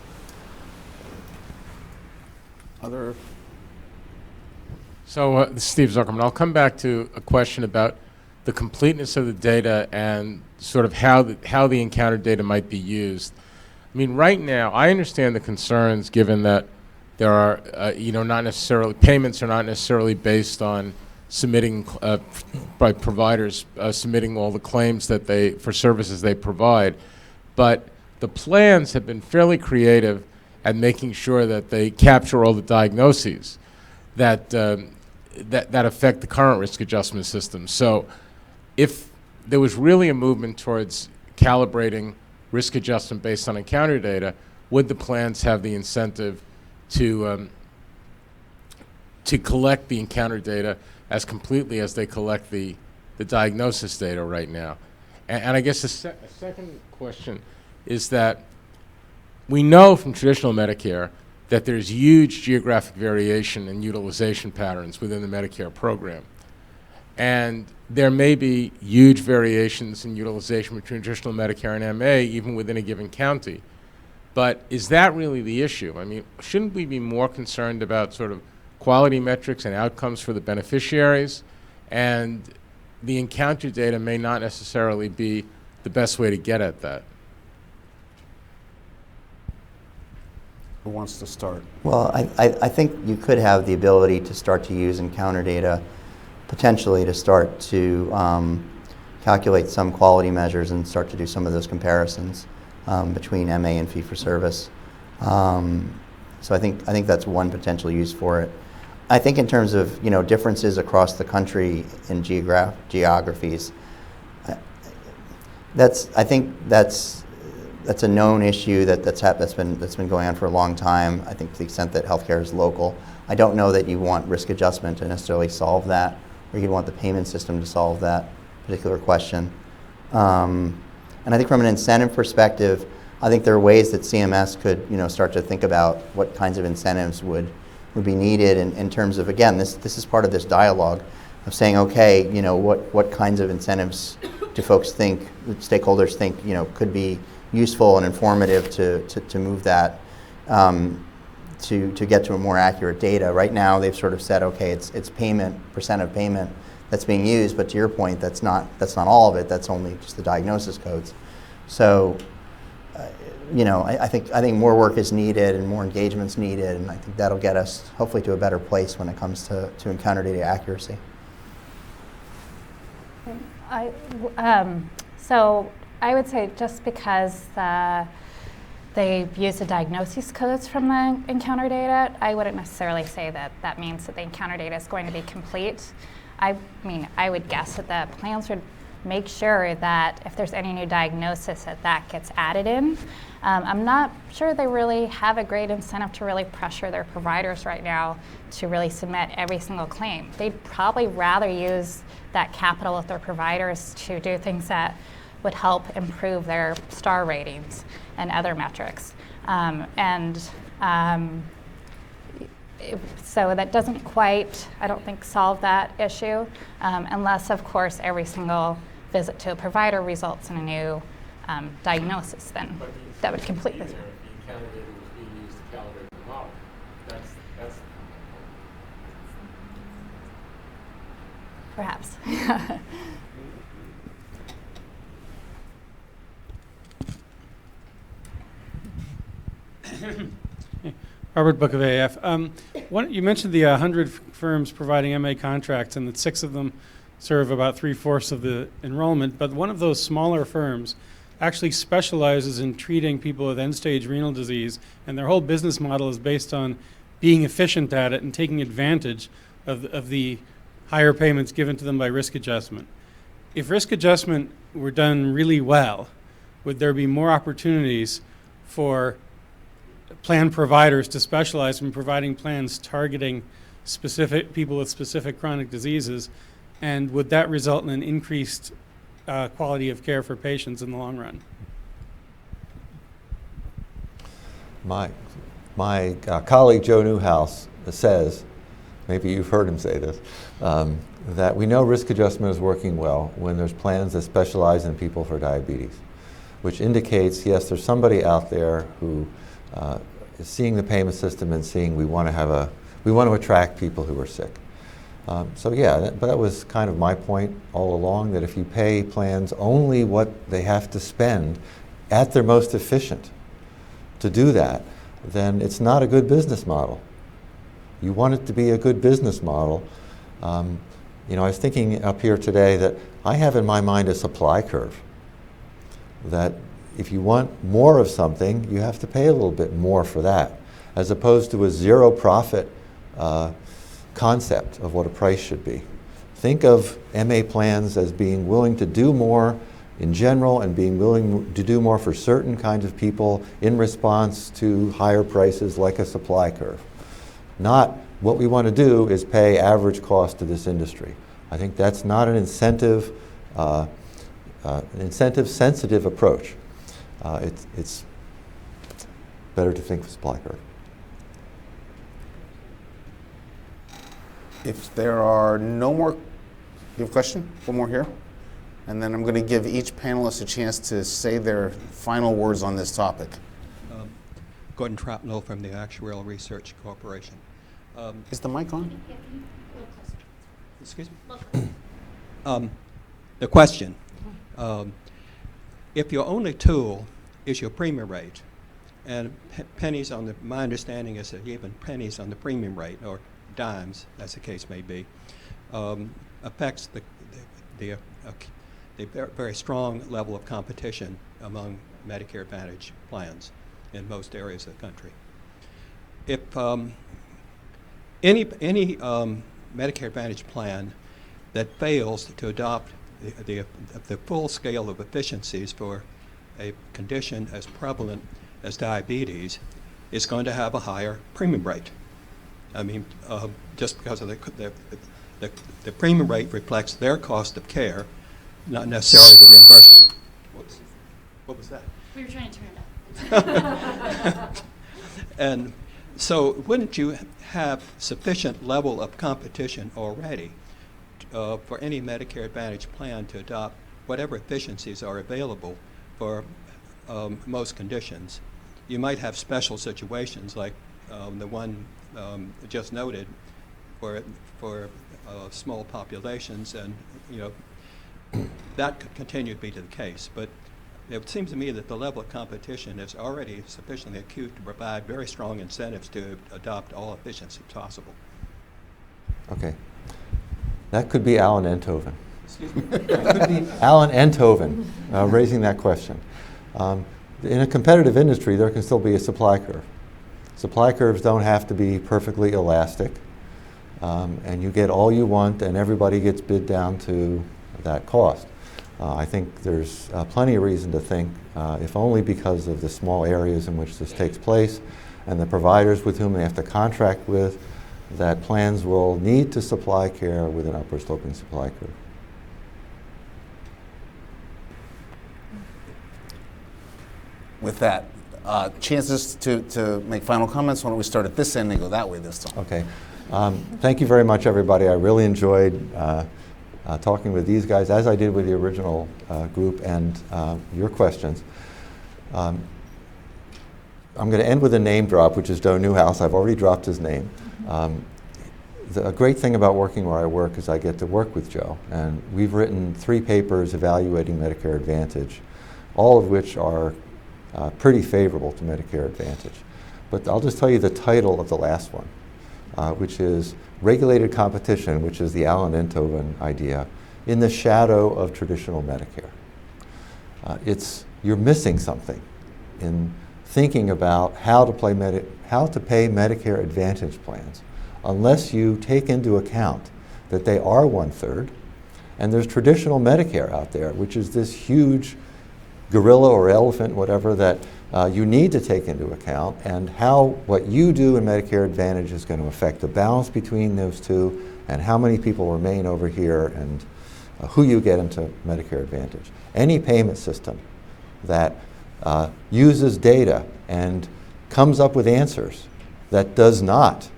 So, this is Steve Zuckerman. I'll come back to a question about the completeness of the data and sort of how the encountered data might be used. I mean, right now, I understand the concerns given that there are, not necessarily, payments are not necessarily based on submitting, by providers submitting all the claims that for services they provide. But the plans have been fairly creative at making sure that they capture all the diagnoses that affect the current risk adjustment system. So if there was really a movement towards calibrating risk adjustment based on encounter data, would the plans have the incentive to collect the encounter data as completely as they collect the diagnosis data right now? And I guess a second question is that we know from traditional Medicare that there's huge geographic variation in utilization patterns within the Medicare program. And there may be huge variations in utilization between traditional Medicare and MA, even within a given county. But is that really the issue? I mean, shouldn't we be more concerned about sort of quality metrics and outcomes for the beneficiaries? And the encounter data may not necessarily be the best way to get at that. Who wants to start? Well, I think you could have the ability to start to use encounter data potentially to start to calculate some quality measures and start to do some of those comparisons between MA and fee-for-service. So I think that's one potential use for it. I think in terms of differences across the country in geographies, I think that's a known issue that's been going on for a long time. I think to the extent that healthcare is local, I don't know that you want risk adjustment to necessarily solve that, or you'd want the payment system to solve that particular question. And I think from an incentive perspective, I think there are ways that CMS could start to think about what kinds of incentives would be needed in terms of, again, this is part of this dialogue of saying, okay, what kinds of incentives do stakeholders think could be useful and informative to move that to get to a more accurate data. Right now, they've sort of said, okay, it's payment, percent of payment that's being used, but to your point, that's not all of it. That's only just the diagnosis codes. So, I think more work is needed and more engagement's needed, and I think that'll get us hopefully to a better place when it comes to encounter data accuracy. So I would say just because they use the diagnosis codes from the encounter data, I wouldn't necessarily say that means that the encounter data is going to be complete. I mean, I would guess that the plans would make sure that if there's any new diagnosis that gets added in. I'm not sure they really have a great incentive to really pressure their providers right now to really submit every single claim. They'd probably rather use that capital with their providers to do things that would help improve their star ratings and other metrics. So that doesn't quite, I don't think, solve that issue, unless, of course, every single visit to a provider results in a new diagnosis, then that would completely. If the encounter data was being used to calibrate the model, that's Perhaps. Robert Book of AF. You mentioned the 100 firms providing MA contracts and that 6 of them serve about 3/4 of the enrollment, but one of those smaller firms actually specializes in treating people with end-stage renal disease, and their whole business model is based on being efficient at it and taking advantage of the higher payments given to them by risk adjustment. If risk adjustment were done really well, would there be more opportunities for plan providers to specialize in providing plans targeting specific people with specific chronic diseases, and would that result in an increased quality of care for patients in the long run? My colleague Joe Newhouse says, maybe you've heard him say this, that we know risk adjustment is working well when there's plans that specialize in people for diabetes, which indicates, yes, there's somebody out there who is seeing the payment system and seeing we want to attract people who are sick. So yeah, but that was kind of my point all along, that if you pay plans only what they have to spend at their most efficient to do that, then it's not a good business model. You want it to be a good business model. You know, I was thinking up here today that I have in my mind a supply curve, that if you want more of something, you have to pay a little bit more for that, as opposed to a zero profit concept of what a price should be. Think of MA plans as being willing to do more in general and being willing to do more for certain kinds of people in response to higher prices, like a supply curve. Not what we want to do is pay average cost to this industry. I think that's not an incentive-sensitive approach. It's better to think of supply curve. If there are no more, you have a question? One more here? And then I'm going to give each panelist a chance to say their final words on this topic. Gordon Trapnell from the Actuarial Research Corporation. Is the mic on? Excuse me? The question, if your only tool is your premium rate, and pennies on the, my understanding is that even pennies on the premium rate, or dimes, as the case may be, affects the very strong level of competition among Medicare Advantage plans in most areas of the country. If any Medicare Advantage plan that fails to adopt the full scale of efficiencies for a condition as prevalent as diabetes is going to have a higher premium rate. I mean, just because of the premium rate reflects their cost of care, not necessarily the reimbursement. Whoops. What was that? We were trying to turn it up. And so wouldn't you have sufficient level of competition already for any Medicare Advantage plan to adopt whatever efficiencies are available for most conditions? You might have special situations like the one just noted for small populations, and that could continue to be the case. But it seems to me that the level of competition is already sufficiently acute to provide very strong incentives to adopt all efficiency possible. Okay. That could be Alan Enthoven. Excuse me? That could be Alan Enthoven raising that question. In a competitive industry, there can still be a supply curve. Supply curves don't have to be perfectly elastic, and you get all you want, and everybody gets bid down to that cost. I think there's plenty of reason to think, if only because of the small areas in which this takes place and the providers with whom they have to contract with, that plans will need to supply care with an upward sloping supply curve. With that, chances to make final comments. Why don't we start at this end and go that way this time? Okay. Thank you very much, everybody. I really enjoyed talking with these guys, as I did with the original group, and your questions. I'm going to end with a name drop, which is Joe Newhouse. I've already dropped his name. The great thing about working where I work is I get to work with Joe, and we've written 3 papers evaluating Medicare Advantage, all of which are pretty favorable to Medicare Advantage. But I'll just tell you the title of the last one, which is Regulated Competition, which is the Alan Enthoven idea, in the shadow of traditional Medicare. You're missing something in thinking about how to pay Medicare Advantage plans, unless you take into account that they are 1/3, and there's traditional Medicare out there, which is this huge gorilla or elephant, whatever, that you need to take into account, and how what you do in Medicare Advantage is going to affect the balance between those two, and how many people remain over here, and who you get into Medicare Advantage. Any payment system that uses data and comes up with answers that does not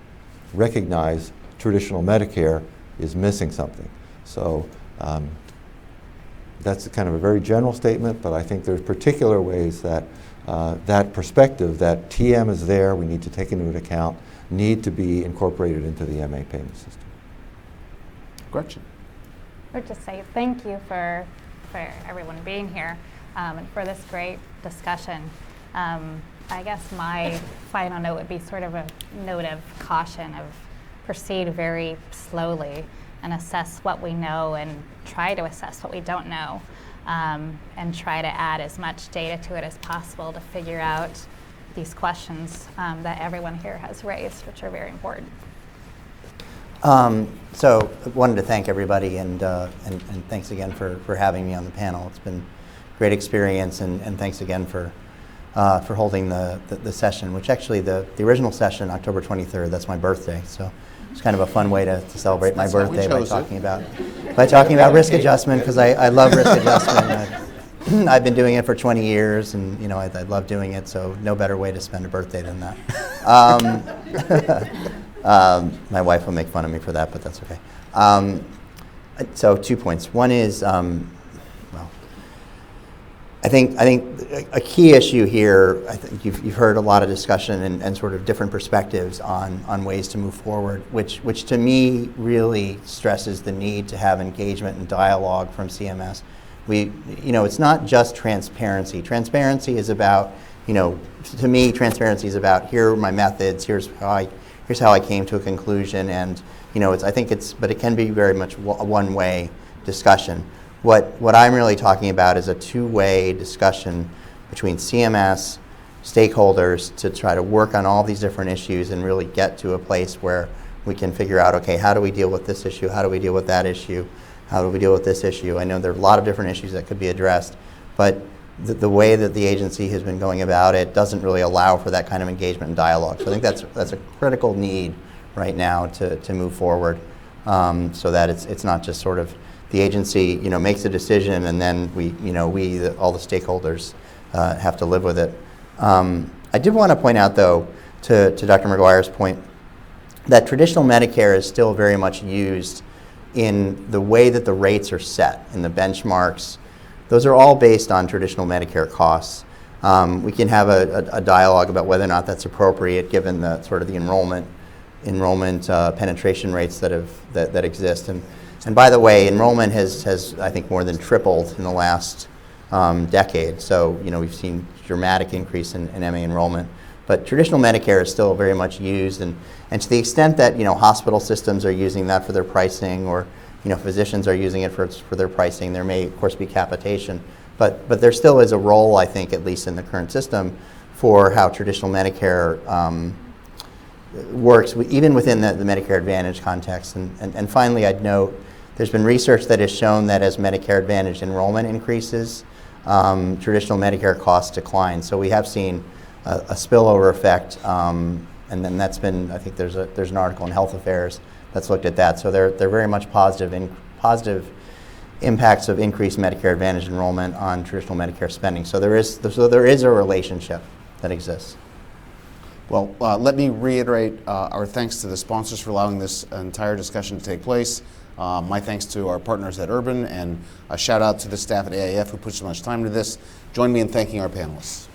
recognize traditional Medicare is missing something. So that's kind of a very general statement, but I think there's particular ways that that perspective that TM is there, we need to take into account, need to be incorporated into the MA payment system. Gretchen. I would just say thank you for everyone being here and for this great discussion. I guess my final note would be sort of a note of caution of proceed very slowly and assess what we know and try to assess what we don't know and try to add as much data to it as possible to figure out these questions that everyone here has raised, which are very important. So I wanted to thank everybody and thanks again for having me on the panel. It's been a great experience and thanks again for holding the session, which actually the original session, October 23rd, that's my birthday. So it's kind of a fun way to celebrate my birthday by talking about risk adjustment, because I love risk adjustment. I've been doing it for 20 years, and you know I love doing it. So no better way to spend a birthday than that. My wife will make fun of me for that, but that's okay. So 2 points. One is, well, I think a key issue here. I think you've heard a lot of discussion and sort of different perspectives on ways to move forward, which to me really stresses the need to have engagement and dialogue from CMS. It's not just transparency. Transparency is about, to me, transparency is about here are my methods. Here's how I came to a conclusion, and but it can be very much a one-way discussion. What I'm really talking about is a two-way discussion between CMS, stakeholders, to try to work on all these different issues and really get to a place where we can figure out, okay, how do we deal with this issue? How do we deal with that issue? How do we deal with this issue? I know there are a lot of different issues that could be addressed, but the way that the agency has been going about it doesn't really allow for that kind of engagement and dialogue. So I think that's a critical need right now to move forward, so that it's not just sort of the agency makes a decision and then all the stakeholders have to live with it. I did want to point out though to Dr. McGuire's point that traditional Medicare is still very much used in the way that the rates are set and the benchmarks. Those are all based on traditional Medicare costs. We can have a dialogue about whether or not that's appropriate given the sort of the enrollment penetration rates that exist. And by the way, enrollment has I think more than tripled in the last decade. So we've seen dramatic increase in MA enrollment. But traditional Medicare is still very much used, and to the extent that hospital systems are using that for their pricing, or physicians are using it for their pricing, there may of course be capitation, but there still is a role, I think, at least in the current system, for how traditional Medicare works, even within the Medicare Advantage context. And finally, I'd note there's been research that has shown that as Medicare Advantage enrollment increases, traditional Medicare costs decline. So we have seen a spillover effect, and then that's been, I think there's an article in Health Affairs that's looked at that. So they're very much positive impacts of increased Medicare Advantage enrollment on traditional Medicare spending. So there is a relationship that exists. Well, let me reiterate our thanks to the sponsors for allowing this entire discussion to take place. My thanks to our partners at Urban, and a shout out to the staff at AIF who put so much time into this. Join me in thanking our panelists.